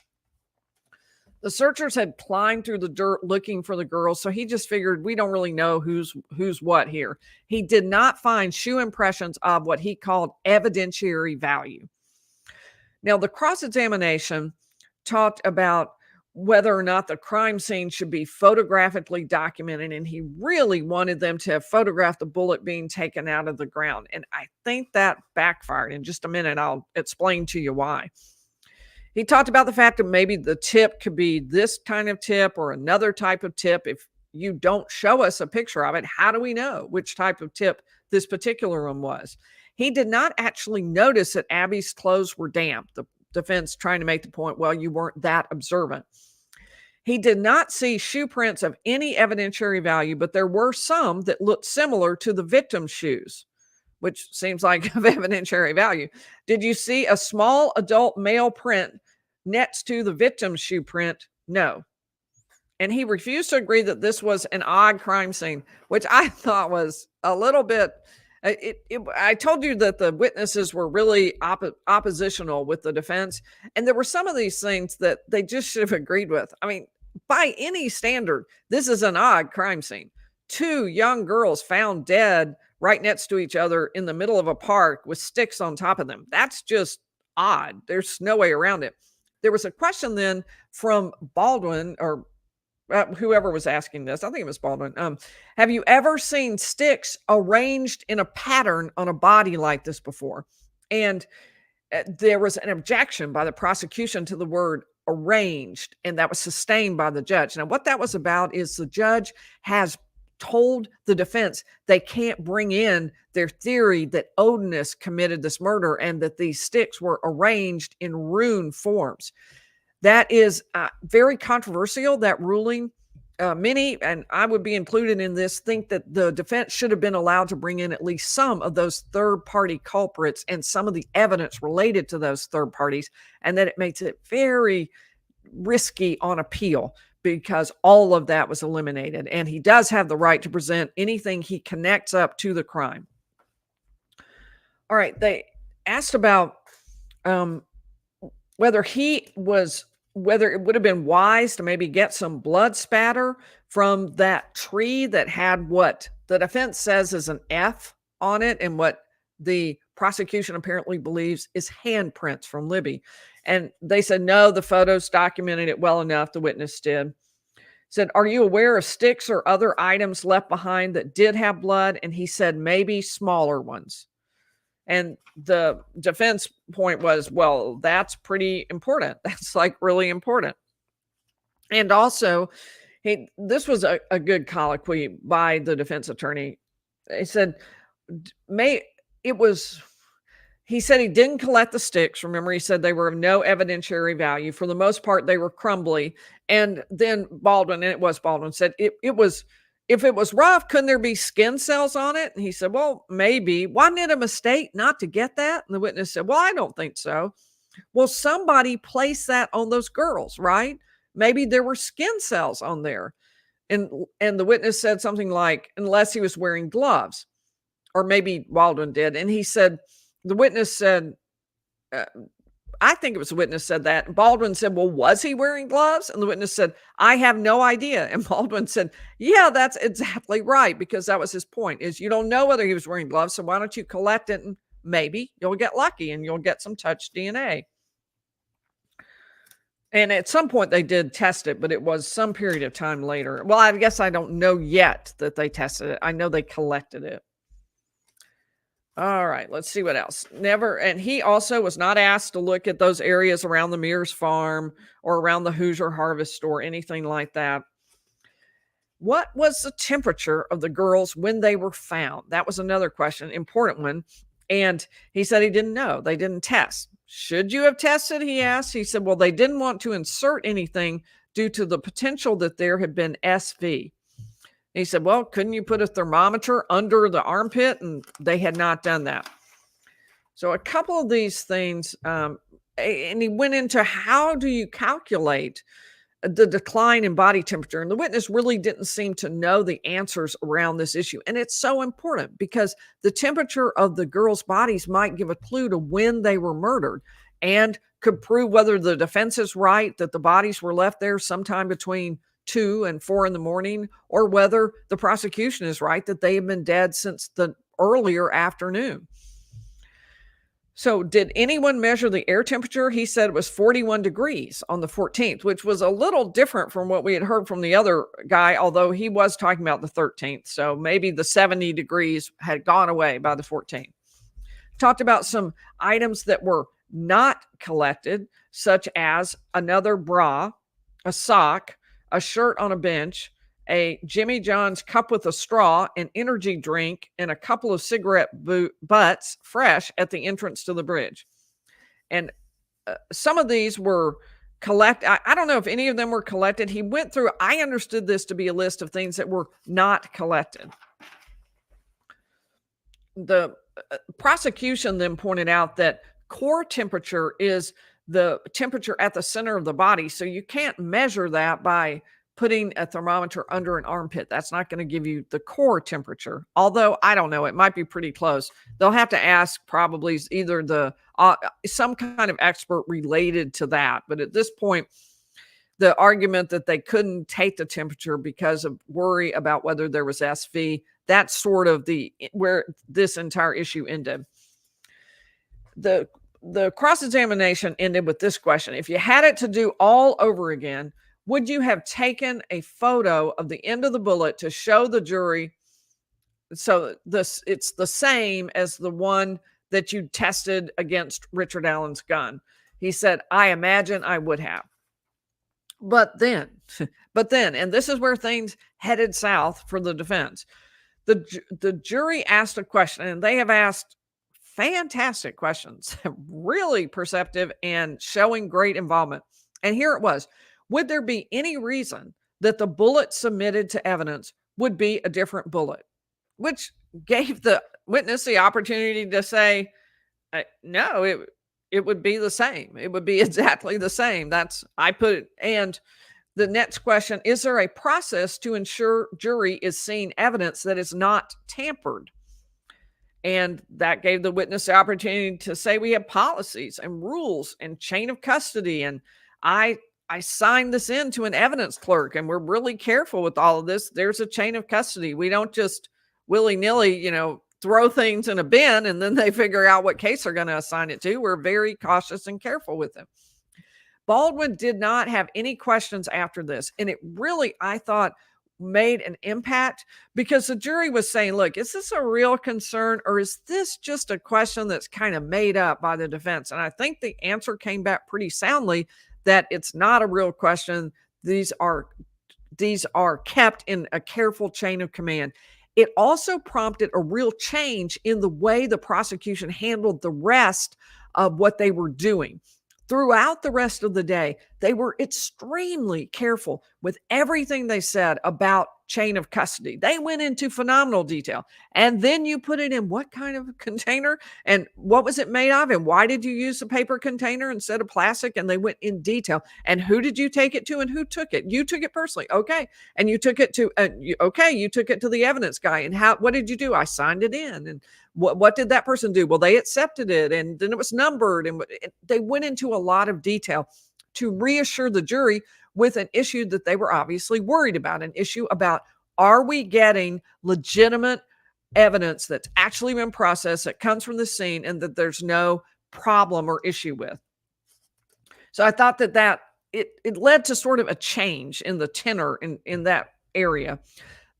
[SPEAKER 1] The searchers had climbed through the dirt looking for the girls, so he just figured we don't really know who's what here. He did not find shoe impressions of what he called evidentiary value. Now, the cross-examination talked about whether or not the crime scene should be photographically documented, and he really wanted them to have photographed the bullet being taken out of the ground. And I think that backfired. In just a minute, I'll explain to you why. He talked about the fact that maybe the tip could be this kind of tip or another type of tip. If you don't show us a picture of it, how do we know which type of tip this particular one was? He did not actually notice that Abby's clothes were damp. The defense trying to make the point, well, you weren't that observant. He did not see shoe prints of any evidentiary value, but there were some that looked similar to the victim's shoes, which seems like of evidentiary value. Did you see a small adult male print next to the victim's shoe print? No. And he refused to agree that this was an odd crime scene, which I thought was a little bit... I told you that the witnesses were really oppositional with the defense, and there were some of these things that they just should have agreed with. I mean, by any standard, this is an odd crime scene. 2 young girls found dead right next to each other in the middle of a park with sticks on top of them. That's just odd. There's no way around it. There was a question then from Baldwin, or whoever was asking this, I think it was Baldwin. Have you ever seen sticks arranged in a pattern on a body like this before? And there was an objection by the prosecution to the word arranged, and that was sustained by the judge. Now, what that was about is the judge has told the defense they can't bring in their theory that Odinists committed this murder and that these sticks were arranged in rune forms. That is very controversial, that ruling. Many, and I would be included in this, think that the defense should have been allowed to bring in at least some of those third-party culprits and some of the evidence related to those third parties, and that it makes it very risky on appeal because all of that was eliminated. And he does have the right to present anything he connects up to the crime. All right, they asked about whether it would have been wise to maybe get some blood spatter from that tree that had what the defense says is an F on it, and what the prosecution apparently believes is handprints from Libby. And they said, no, the photos documented it well enough. The witness did. Said, are you aware of sticks or other items left behind that did have blood? And he said, maybe smaller ones. And the defense point was, well, that's pretty important. That's like really important. And also, this was a good colloquy by the defense attorney. He said, he said he didn't collect the sticks. Remember, he said they were of no evidentiary value. For the most part, they were crumbly. And then Baldwin, and it was Baldwin, said it was, if it was rough, couldn't there be skin cells on it? And he said, well, maybe. Wasn't it a mistake not to get that? And the witness said, well, I don't think so. Well, somebody placed that on those girls, right? Maybe there were skin cells on there. And the witness said something like, unless he was wearing gloves, or maybe Baldwin did. And he said, the witness said, I think it was the witness said that. Baldwin said, well, was he wearing gloves? And the witness said, I have no idea. And Baldwin said, yeah, that's exactly right, because that was his point, is you don't know whether he was wearing gloves, so why don't you collect it, and maybe you'll get lucky and you'll get some touch DNA. And at some point they did test it, but it was some period of time later. Well, I guess I don't know yet that they tested it. I know they collected it. All right, let's see what else. And he also was not asked to look at those areas around the Mears farm or around the Hoosier Harvest store, anything like that. What was the temperature of the girls when they were found? That was another question, important one. And he said he didn't know. They didn't test. Should you have tested, he asked. He said, well, they didn't want to insert anything due to the potential that there had been SV. He said, well, couldn't you put a thermometer under the armpit? And they had not done that. So a couple of these things, and he went into how do you calculate the decline in body temperature? And the witness really didn't seem to know the answers around this issue. And it's so important because the temperature of the girls' bodies might give a clue to when they were murdered and could prove whether the defense is right that the bodies were left there sometime between 2 and 4 in the morning, or whether the prosecution is right that they have been dead since the earlier afternoon. So did anyone measure the air temperature? He said it was 41 degrees on the 14th, which was a little different from what we had heard from the other guy, although he was talking about the 13th. So maybe the 70 degrees had gone away by the 14th. Talked about some items that were not collected, such as another bra, a sock, a shirt on a bench, a Jimmy John's cup with a straw, an energy drink, and a couple of cigarette butts fresh at the entrance to the bridge. And some of these were collected. I don't know if any of them were collected. He went through, I understood this to be a list of things that were not collected. The prosecution then pointed out that core temperature is the temperature at the center of the body. So you can't measure that by putting a thermometer under an armpit. That's not going to give you the core temperature. Although, I don't know, it might be pretty close. They'll have to ask probably either the some kind of expert related to that. But at this point, the argument that they couldn't take the temperature because of worry about whether there was SV, that's sort of where this entire issue ended. The cross-examination ended with this question. If you had it to do all over again, would you have taken a photo of the end of the bullet to show the jury so it's the same as the one that you tested against Richard Allen's gun? He said, I imagine I would have. But then, and this is where things headed south for the defense. The jury asked a question, and they have asked fantastic questions, really perceptive and showing great involvement. And here it was. Would there be any reason that the bullet submitted to evidence would be a different bullet? Which gave the witness the opportunity to say, no, it would be the same. It would be exactly the same. I put it. And the next question, is there a process to ensure jury is seeing evidence that is not tampered? And that gave the witness the opportunity to say, we have policies and rules and chain of custody. And I signed this in to an evidence clerk, and we're really careful with all of this. There's a chain of custody. We don't just willy-nilly, throw things in a bin and then they figure out what case they're going to assign it to. We're very cautious and careful with them. Baldwin did not have any questions after this. And it really, I thought, made an impact because the jury was saying, look, is this a real concern or is this just a question that's kind of made up by the defense? And I think the answer came back pretty soundly that it's not a real question. These are kept in a careful chain of command. It also prompted a real change in the way the prosecution handled the rest of what they were doing. Throughout the rest of the day, they were extremely careful with everything they said about chain of custody. They went into phenomenal detail. And then you put it in what kind of container and what was it made of and why did you use a paper container instead of plastic? And they went in detail. And who did you take it to and who took it? You took it personally. Okay. And you took it to, you took it to the evidence guy. And what did you do? I signed it in. And what did that person do? Well, they accepted it and then it was numbered. And they went into a lot of detail to reassure the jury with an issue that they were obviously worried about, an issue about, are we getting legitimate evidence that's actually been processed that comes from the scene and that there's no problem or issue with? So I thought that it led to sort of a change in the tenor in that area.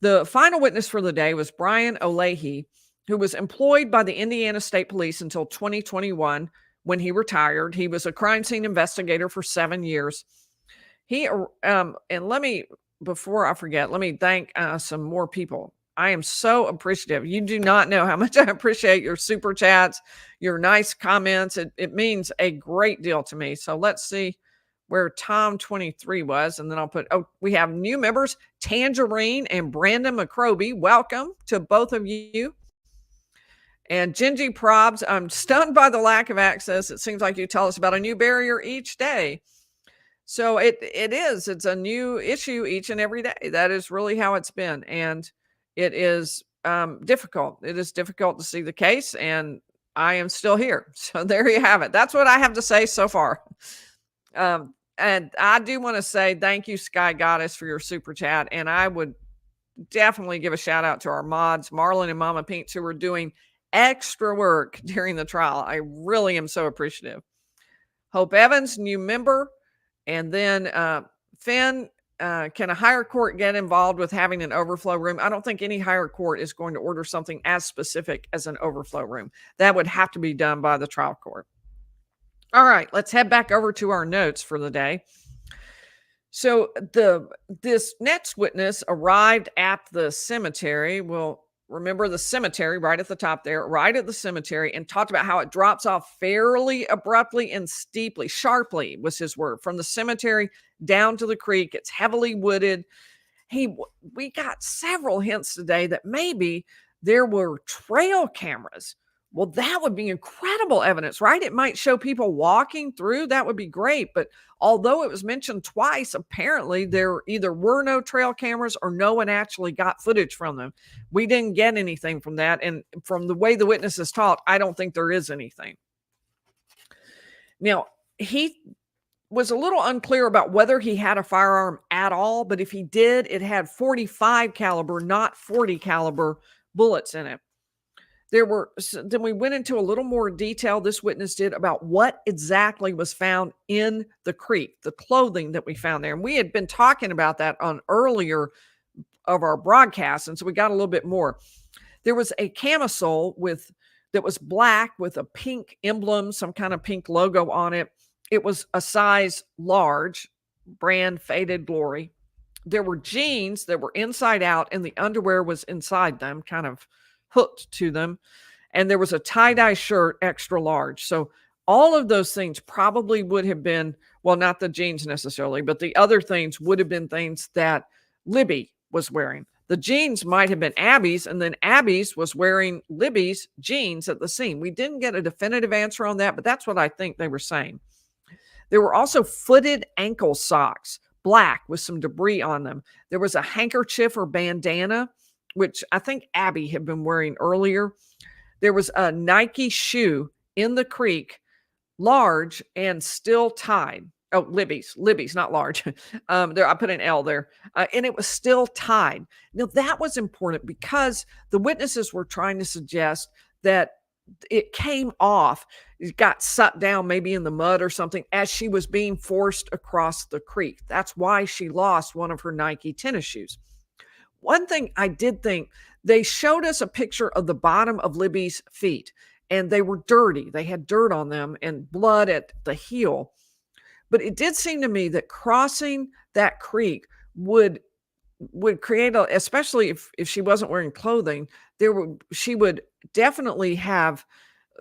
[SPEAKER 1] The final witness for the day was Brian O'Leahy, who was employed by the Indiana State Police until 2021 when he retired. He was a crime scene investigator for 7 years. Before I forget, let me thank some more people. I am so appreciative. You do not know how much I appreciate your super chats, your nice comments. It means a great deal to me. So let's see where Tom 23 was. And then I'll put, we have new members, Tangerine and Brandon McCroby. Welcome to both of you. And Gingy Probs, I'm stunned by the lack of access. It seems like you tell us about a new barrier each day. So it's a new issue each and every day. That is really how it's been. And it is difficult. It is difficult to see the case. And I am still here. So there you have it. That's what I have to say so far. And I do want to say thank you, Sky Goddess, for your super chat. And I would definitely give a shout out to our mods, Marlon and Mama Pinks, who are doing extra work during the trial. I really am so appreciative. Hope Evans, new member. And then Finn, can a higher court get involved with having an overflow room? I don't think any higher court is going to order something as specific as an overflow room. That would have to be done by the trial court. All right, let's head back over to our notes for the day. So this next witness arrived at the cemetery. Well, remember the cemetery right at the top there, right at the cemetery, and talked about how it drops off fairly abruptly and steeply, sharply was his word, from the cemetery down to the creek. It's heavily wooded. We got several hints today that maybe there were trail cameras. Well, that would be incredible evidence, right? It might show people walking through. That would be great. But although it was mentioned twice, apparently there either were no trail cameras or no one actually got footage from them. We didn't get anything from that. And from the way the witnesses talked, I don't think there is anything. Now, he was a little unclear about whether he had a firearm at all, but if he did, it had 45 caliber, not 40 caliber bullets in it. Then we went into a little more detail, this witness did, about what exactly was found in the creek, the clothing that we found there. And we had been talking about that on earlier of our broadcast, and so we got a little bit more. There was a camisole that was black with a pink emblem, some kind of pink logo on it. It was a size large, brand Faded Glory. There were jeans that were inside out, and the underwear was inside them, kind of hooked to them. And there was a tie-dye shirt, extra large. So all of those things probably would have been, well, not the jeans necessarily, but the other things would have been things that Libby was wearing. The jeans might have been Abby's, and then Abby's was wearing Libby's jeans at the scene. We didn't get a definitive answer on that, but that's what I think they were saying. There were also footed ankle socks, black with some debris on them. There was a handkerchief or bandana, which I think Abby had been wearing earlier. There was a Nike shoe in the creek, large and still tied. Oh, Libby's, not large. There, I put an L there, and it was still tied. Now that was important because the witnesses were trying to suggest that it came off, it got sucked down maybe in the mud or something as she was being forced across the creek. That's why she lost one of her Nike tennis shoes. One thing I did think, they showed us a picture of the bottom of Libby's feet, and they were dirty. They had dirt on them and blood at the heel. But it did seem to me that crossing that creek would create a, especially if she wasn't wearing clothing, she would definitely have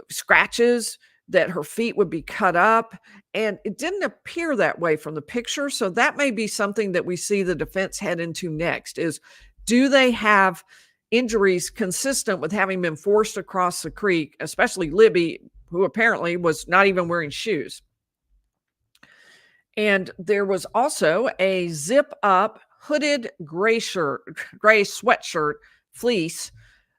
[SPEAKER 1] scratches, that her feet would be cut up, and it didn't appear that way from the picture. So that may be something that we see the defense head into next, is do they have injuries consistent with having been forced across the creek, especially Libby, who apparently was not even wearing shoes. And there was also a zip up hooded gray sweatshirt fleece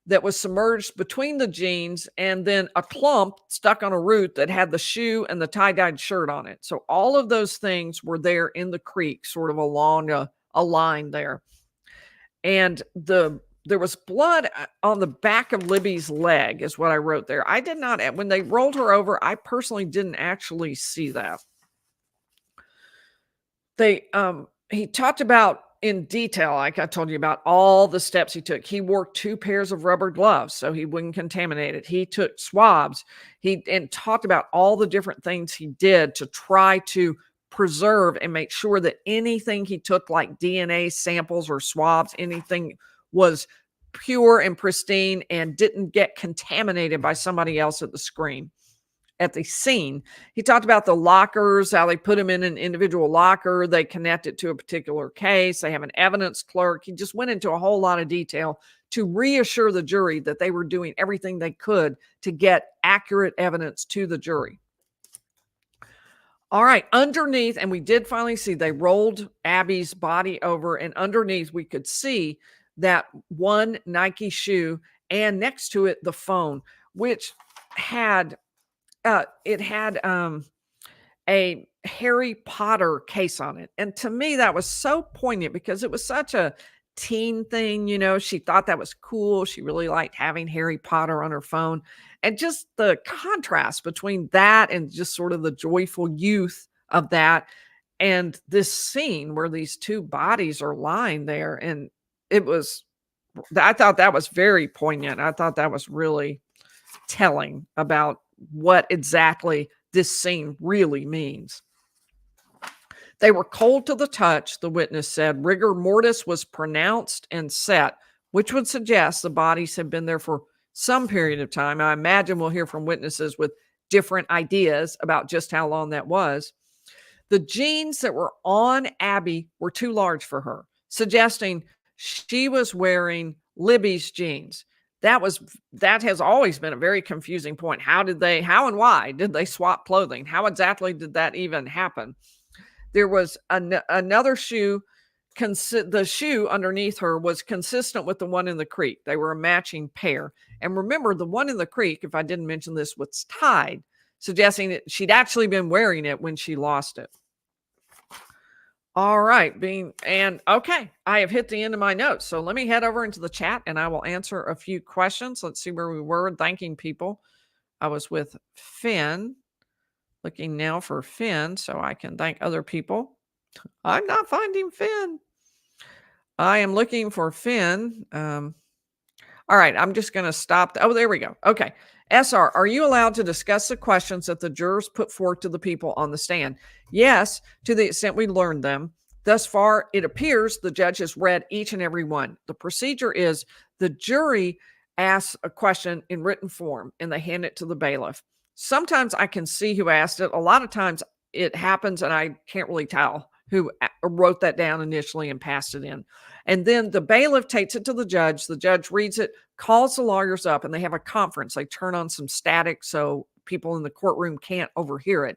[SPEAKER 1] that was submerged between the jeans, and then a clump stuck on a root that had the shoe and the tie-dyed shirt on it. So all of those things were there in the creek, sort of along a line there. And there was blood on the back of Libby's leg, is what I wrote there. I did not, when they rolled her over, I personally didn't actually see that. He talked about in detail, like I told you, about all the steps he took. He wore 2 pairs of rubber gloves so he wouldn't contaminate it. He took swabs. And talked about all the different things he did to try to preserve and make sure that anything he took, like DNA samples or swabs, anything was pure and pristine and didn't get contaminated by somebody else at the scene. He talked about the lockers, how they put them in an individual locker. They connect it to a particular case. They have an evidence clerk. He just went into a whole lot of detail to reassure the jury that they were doing everything they could to get accurate evidence to the jury. All right, underneath, and we did finally see, they rolled Abby's body over, and underneath we could see that one Nike shoe, and next to it, the phone, which had a Harry Potter case on it. And to me, that was so poignant because it was such a teen thing. You know, she thought that was cool. She really liked having Harry Potter on her phone. And just the contrast between that and just sort of the joyful youth of that, and this scene where these 2 bodies are lying there. And I thought that was very poignant. I thought that was really telling about what exactly this scene really means. They were cold to the touch, the witness said. Rigor mortis was pronounced and set, which would suggest the bodies had been there for some period of time. I imagine we'll hear from witnesses with different ideas about just how long that was. The jeans that were on Abby were too large for her, suggesting she was wearing Libby's jeans. That has always been a very confusing point. How and why did they swap clothing? How exactly did that even happen? There was another shoe. The shoe underneath her was consistent with the one in the creek. They were a matching pair. And remember, the one in the creek, if I didn't mention this, was tied, suggesting that she'd actually been wearing it when she lost it. All right, okay, I have hit the end of my notes. So let me head over into the chat and I will answer a few questions. Let's see where we were thanking people. I was with Finn, looking now for Finn so I can thank other people. I'm not finding Finn. I am looking for Finn. All right, I'm just going to stop. Oh, there we go. Okay. SR, are you allowed to discuss the questions that the jurors put forth to the people on the stand? Yes, to the extent we learned them. Thus far, it appears the judge has read each and every one. The procedure is the jury asks a question in written form and they hand it to the bailiff. Sometimes I can see who asked it. A lot of times it happens and I can't really tell who wrote that down initially and passed it in. And then the bailiff takes it to the judge. The judge reads it, calls the lawyers up, and they have a conference. They turn on some static so people in the courtroom can't overhear it.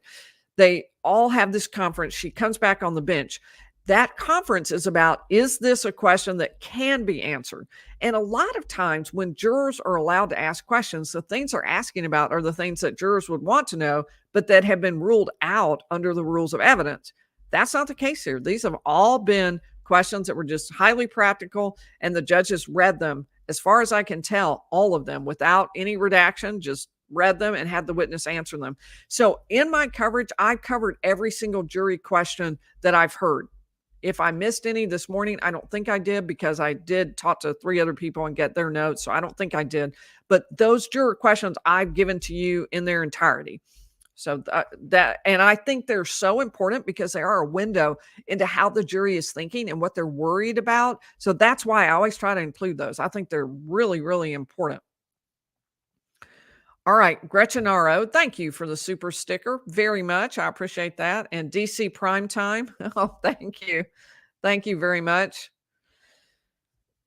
[SPEAKER 1] They all have this conference. She comes back on the bench. That conference is about, is this a question that can be answered? And a lot of times when jurors are allowed to ask questions, the things they're asking about are the things that jurors would want to know, but that have been ruled out under the rules of evidence. That's not the case here. These have all been questions that were just highly practical, and the judges read them, as far as I can tell, all of them without any redaction, just read them and had the witness answer them. So in my coverage, I covered every single jury question that I've heard. If I missed any this morning, I don't think I did, because I did talk to 3 other people and get their notes. So I don't think I did. But those juror questions I've given to you in their entirety. So and I think they're so important because they are a window into how the jury is thinking and what they're worried about. So that's why I always try to include those. I think they're really, really important. All right, Gretchenaro, thank you for the super sticker very much. I appreciate that. And DC Primetime, oh, thank you. Thank you very much.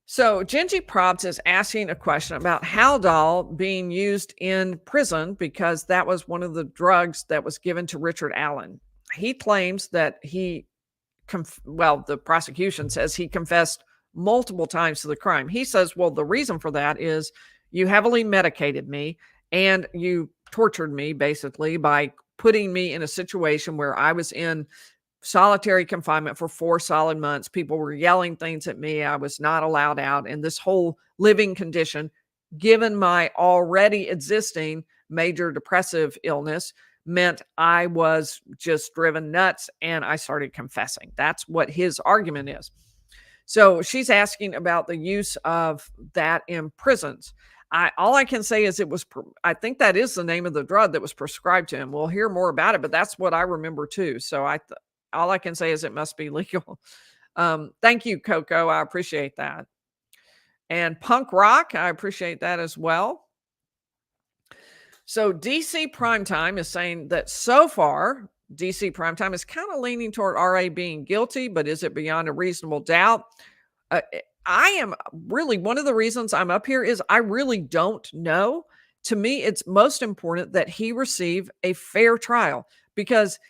[SPEAKER 1] So Genji Probst is asking a question about Haldol being used in prison because that was one of the drugs that was given to Richard Allen. He claims that the prosecution says he confessed multiple times to the crime. He says, well, the reason for that is you heavily medicated me and you tortured me basically by putting me in a situation where I was in solitary confinement for 4 solid months. People were yelling things at me. I was not allowed out. And this whole living condition, given my already existing major depressive illness, meant I was just driven nuts and I started confessing. That's what his argument is. So she's asking about the use of that in prisons. All I can say is I think that is the name of the drug that was prescribed to him. We'll hear more about it, but that's what I remember too. So all I can say is it must be legal. Thank you, Coco. I appreciate that. And Punk Rock, I appreciate that as well. So DC Primetime is saying that so far, DC Primetime is kind of leaning toward RA being guilty, but is it beyond a reasonable doubt? I am really, one of the reasons I'm up here is I really don't know. To me, it's most important that he receive a fair trial, because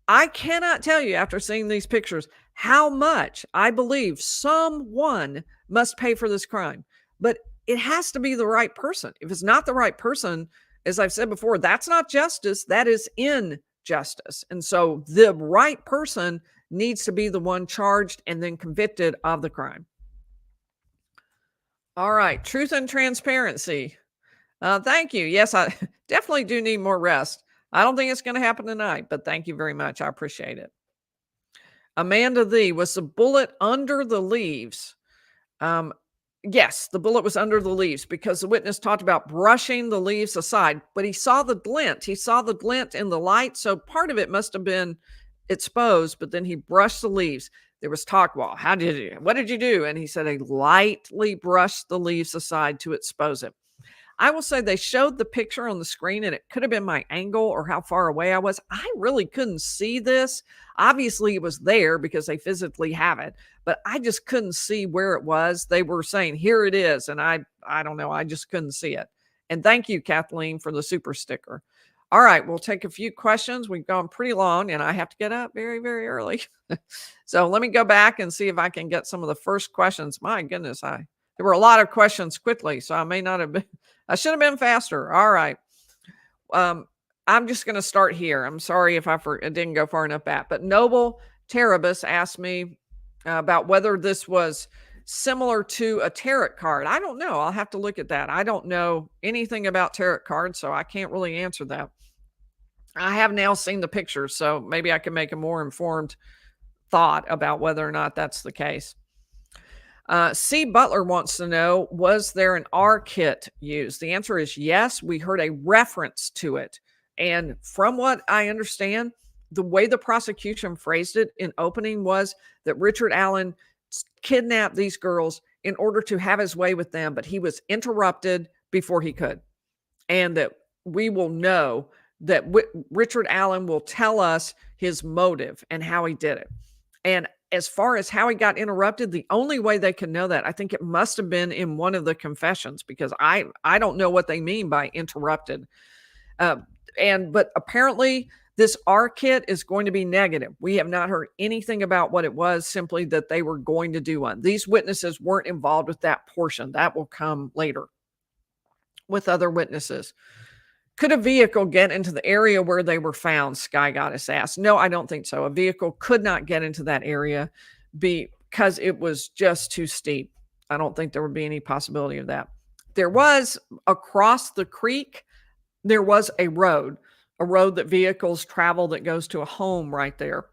[SPEAKER 1] I cannot tell you after seeing these pictures how much I believe someone must pay for this crime, but it has to be the right person. If it's not the right person, as I've said before, that's not justice. That is injustice. And so the right person needs to be the one charged and then convicted of the crime. All right. Truth and transparency. Thank you. Yes, I definitely do need more rest. I don't think it's going to happen tonight, but thank you very much. I appreciate it. Amanda Thee, was the bullet under the leaves? Yes, the bullet was under the leaves because the witness talked about brushing the leaves aside, but he saw the glint. He saw the glint in the light, so part of it must have been exposed, but then he brushed the leaves. There was talk, well, what did you do? And he said, I lightly brushed the leaves aside to expose it. I will say they showed the picture on the screen and it could have been my angle or how far away I was. I really couldn't see this. Obviously it was there because they physically have it, but I just couldn't see where it was. They were saying, here it is. And I don't know. I just couldn't see it. And thank you, Kathleen, for the super sticker. All right. We'll take a few questions. We've gone pretty long and I have to get up very, very early. So let me go back and see if I can get some of the first questions. My goodness. There were a lot of questions quickly, so I may not have been, I should have been faster. All right. I'm just going to start here. I'm sorry if I didn't go far enough back, but Noble Terabus asked me about whether this was similar to a tarot card. I don't know. I'll have to look at that. I don't know anything about tarot cards, so I can't really answer that. I have now seen the pictures, so maybe I can make a more informed thought about whether or not that's the case. C. Butler wants to know, was there an R kit used? The answer is yes. We heard a reference to it. And from what I understand, the way the prosecution phrased it in opening was that Richard Allen kidnapped these girls in order to have his way with them, but he was interrupted before he could. And that we will know that Richard Allen will tell us his motive and how he did it. And as far as how he got interrupted, the only way they can know that, I think it must have been in one of the confessions, because I don't know what they mean by interrupted. But apparently this R kit is going to be negative. We have not heard anything about what it was, simply that they were going to do one. These witnesses weren't involved with that portion. That will come later with other witnesses. Could a vehicle get into the area where they were found? Sky Goddess asked. No, I don't think so. A vehicle could not get into that area because it was just too steep. I don't think there would be any possibility of that. There was across the creek, there was a road that vehicles travel that goes to a home right there.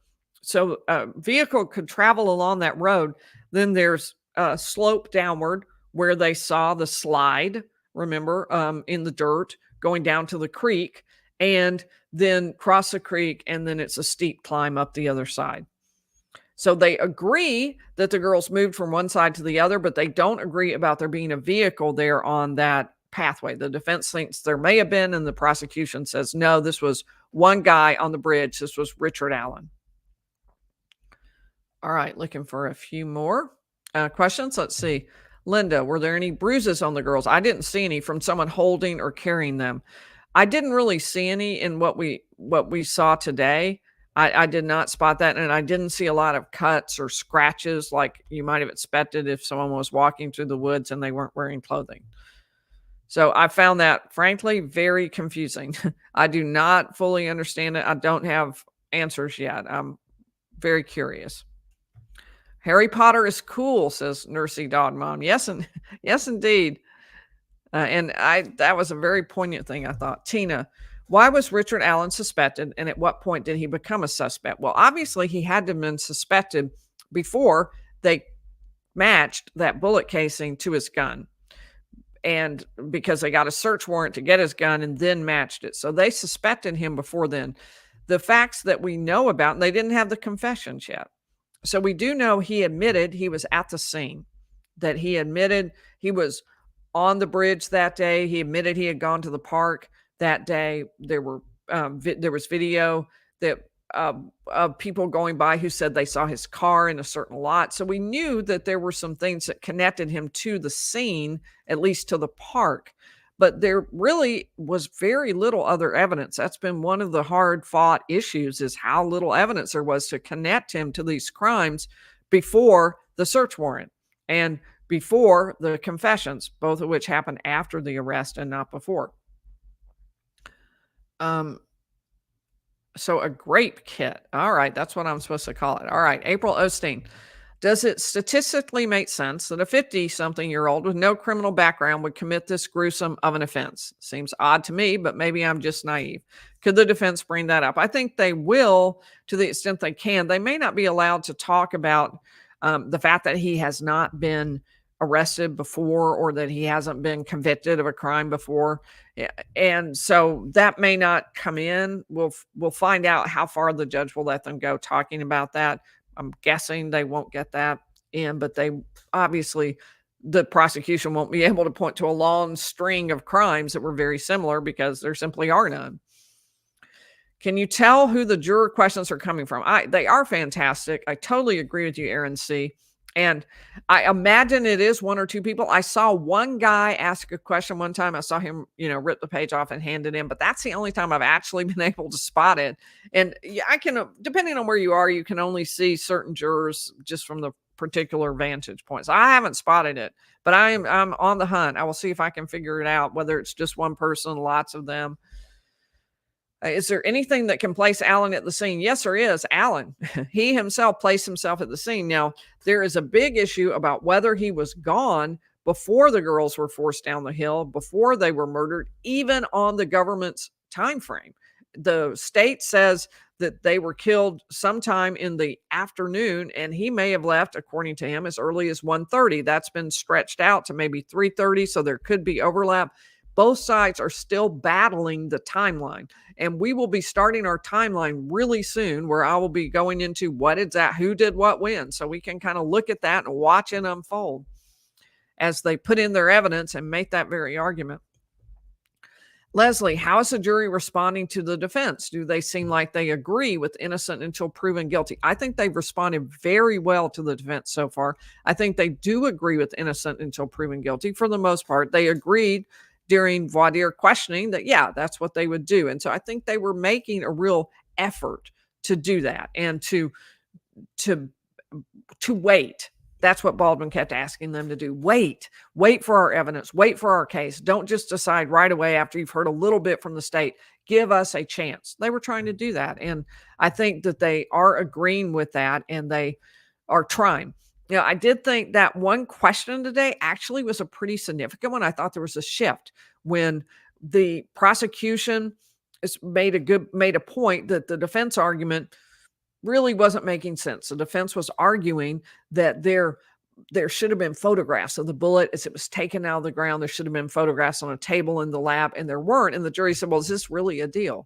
[SPEAKER 1] So a vehicle could travel along that road. Then there's a slope downward where they saw the slide, remember, in the dirt going down to the creek, and then cross the creek, and then it's a steep climb up the other side. So they agree that the girls moved from one side to the other, but they don't agree about there being a vehicle there on that pathway. The defense thinks there may have been, and the prosecution says, no, this was one guy on the bridge. This was Richard Allen. All right, looking for a few more questions. Let's see. Linda, were there any bruises on the girls? I didn't see any from someone holding or carrying them. I didn't really see any in what we saw today. I did not spot that, and I didn't see a lot of cuts or scratches like you might have expected if someone was walking through the woods and they weren't wearing clothing. So I found that, frankly, very confusing. I do not fully understand it. I don't have answers yet. I'm very curious. Harry Potter is cool, says Nursey Dog Mom. Yes, and yes, indeed. And that was a very poignant thing, I thought. Tina, why was Richard Allen suspected, and at what point did he become a suspect? Well, obviously, he had to have been suspected before they matched that bullet casing to his gun. And because they got a search warrant to get his gun and then matched it. So they suspected him before then. The facts that we know about, they didn't have the confessions yet. So we do know he admitted he was at the scene, that he admitted he was on the bridge that day. He admitted he had gone to the park that day. There was video that of people going by who said they saw his car in a certain lot. So we knew that there were some things that connected him to the scene, at least to the park. But there really was very little other evidence. That's been one of the hard fought issues, is how little evidence there was to connect him to these crimes before the search warrant and before the confessions, both of which happened after the arrest and not before. So a grape kit. All right, that's what I'm supposed to call it. All right, April Osteen. Does it statistically make sense that a 50-something-year-old with no criminal background would commit this gruesome of an offense? Seems odd to me, but maybe I'm just naive. Could the defense bring that up? I think they will, to the extent they can. They may not be allowed to talk about the fact that he has not been arrested before or that he hasn't been convicted of a crime before. And so that may not come in. We'll find out how far the judge will let them go talking about that. I'm guessing they won't get that in, but they obviously, the prosecution won't be able to point to a long string of crimes that were very similar because there simply are none. Can you tell who the juror questions are coming from? They are fantastic. I totally agree with you, Aaron C. And I imagine it is one or two people. I saw one guy ask a question one time. I saw him, rip the page off and hand it in, but that's the only time I've actually been able to spot it. And I can, depending on where you are, you can only see certain jurors just from the particular vantage points. I haven't spotted it, but I'm on the hunt. I will see if I can figure it out, whether it's just one person, lots of them. Is there anything that can place Allen at the scene? Yes, there is. Allen, he himself placed himself at the scene. Now, there is a big issue about whether he was gone before the girls were forced down the hill, before they were murdered, even on the government's time frame. The state says that they were killed sometime in the afternoon, and he may have left, according to him, as early as 1:30. That's been stretched out to maybe 3:30, so there could be overlap. Both sides are still battling the timeline, and we will be starting our timeline really soon, where I will be going into what is that, who did what when, so we can kind of look at that and watch it unfold as they put in their evidence and make that very argument. Leslie, how is the jury responding to the defense? Do they seem like they agree with innocent until proven guilty? I think they've responded very well to the defense so far. I think they do agree with innocent until proven guilty for the most part. They agreed during voir dire questioning that, yeah, that's what they would do. And so I think they were making a real effort to do that and to wait. That's what Baldwin kept asking them to do. Wait for our evidence, wait for our case. Don't just decide right away after you've heard a little bit from the state. Give us a chance. They were trying to do that. And I think that they are agreeing with that, and they are trying. I did think that one question today actually was a pretty significant one. I thought there was a shift when the prosecution made a point that the defense argument really wasn't making sense. The defense was arguing that there should have been photographs of the bullet as it was taken out of the ground. There should have been photographs on a table in the lab, and there weren't. And the jury said, well, is this really a deal?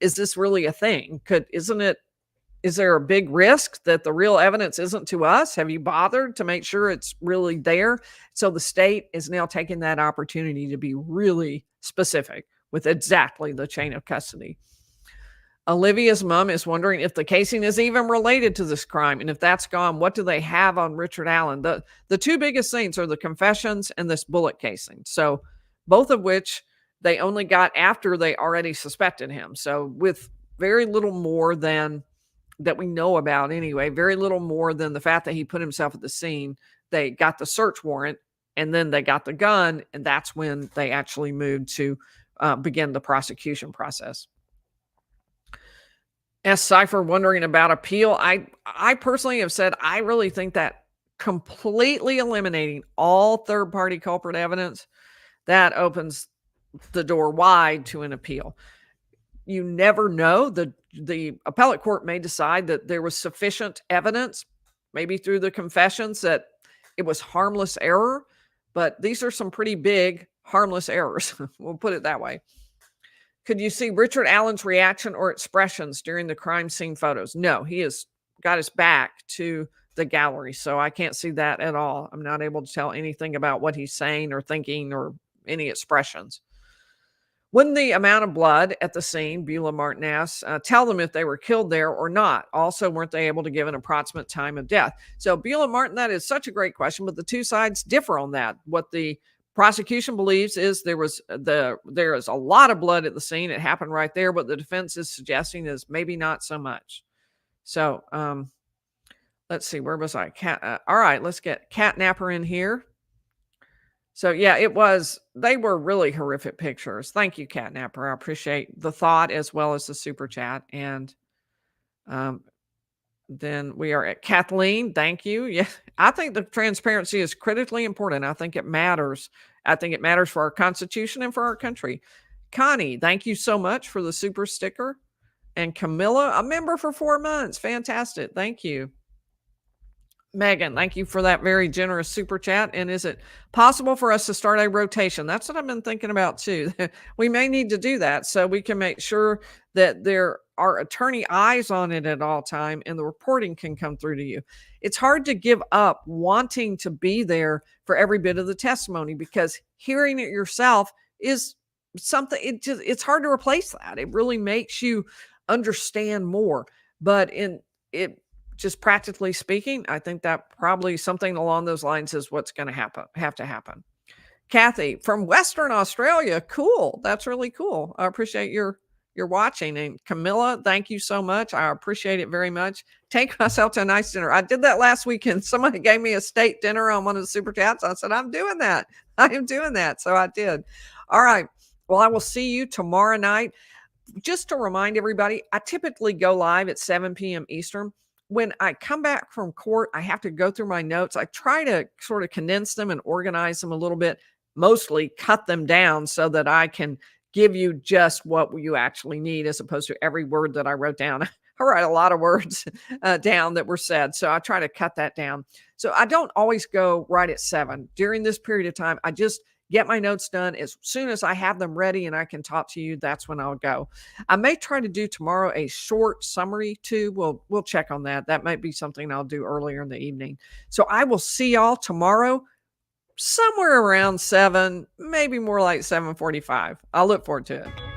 [SPEAKER 1] Is this really a thing? Is there a big risk that the real evidence isn't to us? Have you bothered to make sure it's really there? So the state is now taking that opportunity to be really specific with exactly the chain of custody. Olivia's mom is wondering if the casing is even related to this crime. And if that's gone, what do they have on Richard Allen? The two biggest things are the confessions and this bullet casing. So both of which they only got after they already suspected him. So with very little more than that we know about anyway, very little more than the fact that he put himself at the scene. They got the search warrant, and then they got the gun. And that's when they actually moved to begin the prosecution process. S. Cypher wondering about appeal. I personally have said I really think that completely eliminating all third-party culprit evidence, that opens the door wide to an appeal. You never know. The appellate court may decide that there was sufficient evidence, maybe through the confessions, that it was harmless error, but these are some pretty big harmless errors. We'll put it that way. Could you see Richard Allen's reaction or expressions during the crime scene photos? No, he has got his back to the gallery, so I can't see that at all. I'm not able to tell anything about what he's saying or thinking or any expressions. Wouldn't the amount of blood at the scene, Beulah Martin asks, tell them if they were killed there or not? Also, weren't they able to give an approximate time of death? So Beulah Martin, that is such a great question, but the two sides differ on that. What the prosecution believes is there is a lot of blood at the scene. It happened right there. What the defense is suggesting is maybe not so much. So let's see. Where was I? All right, let's get Cat Napper in here. So yeah, they were really horrific pictures. Thank you, Cat Napper. I appreciate the thought as well as the super chat. And then we are at Kathleen. Thank you. Yeah, I think the transparency is critically important. I think it matters. I think it matters for our Constitution and for our country. Connie, thank you so much for the super sticker. And Camilla, a member for 4 months. Fantastic. Thank you. Megan, thank you for that very generous super chat. And is it possible for us to start a rotation? That's what I've been thinking about too. We may need to do that so we can make sure that there are attorney eyes on it at all time and the reporting can come through to you. It's hard to give up wanting to be there for every bit of the testimony because hearing it yourself is something, it's hard to replace that. It really makes you understand more. But just practically speaking, I think that probably something along those lines is what's going to have to happen. Kathy from Western Australia. Cool. That's really cool. I appreciate your watching. And Camilla, thank you so much. I appreciate it very much. Take myself to a nice dinner. I did that last weekend. Somebody gave me a steak dinner on one of the super chats. I said, I'm doing that. I am doing that. So I did. All right. Well, I will see you tomorrow night. Just to remind everybody, I typically go live at 7 p.m. Eastern. When I come back from court, I have to go through my notes. I try to sort of condense them and organize them a little bit, mostly cut them down so that I can give you just what you actually need as opposed to every word that I wrote down. I write a lot of words down that were said, so I try to cut that down. So I don't always go right at 7. During this period of time, I just get my notes done. As soon as I have them ready and I can talk to you, that's when I'll go. I may try to do tomorrow a short summary too. We'll check on that. That might be something I'll do earlier in the evening. So I will see y'all tomorrow somewhere around 7, maybe more like 7:45. I'll look forward to it.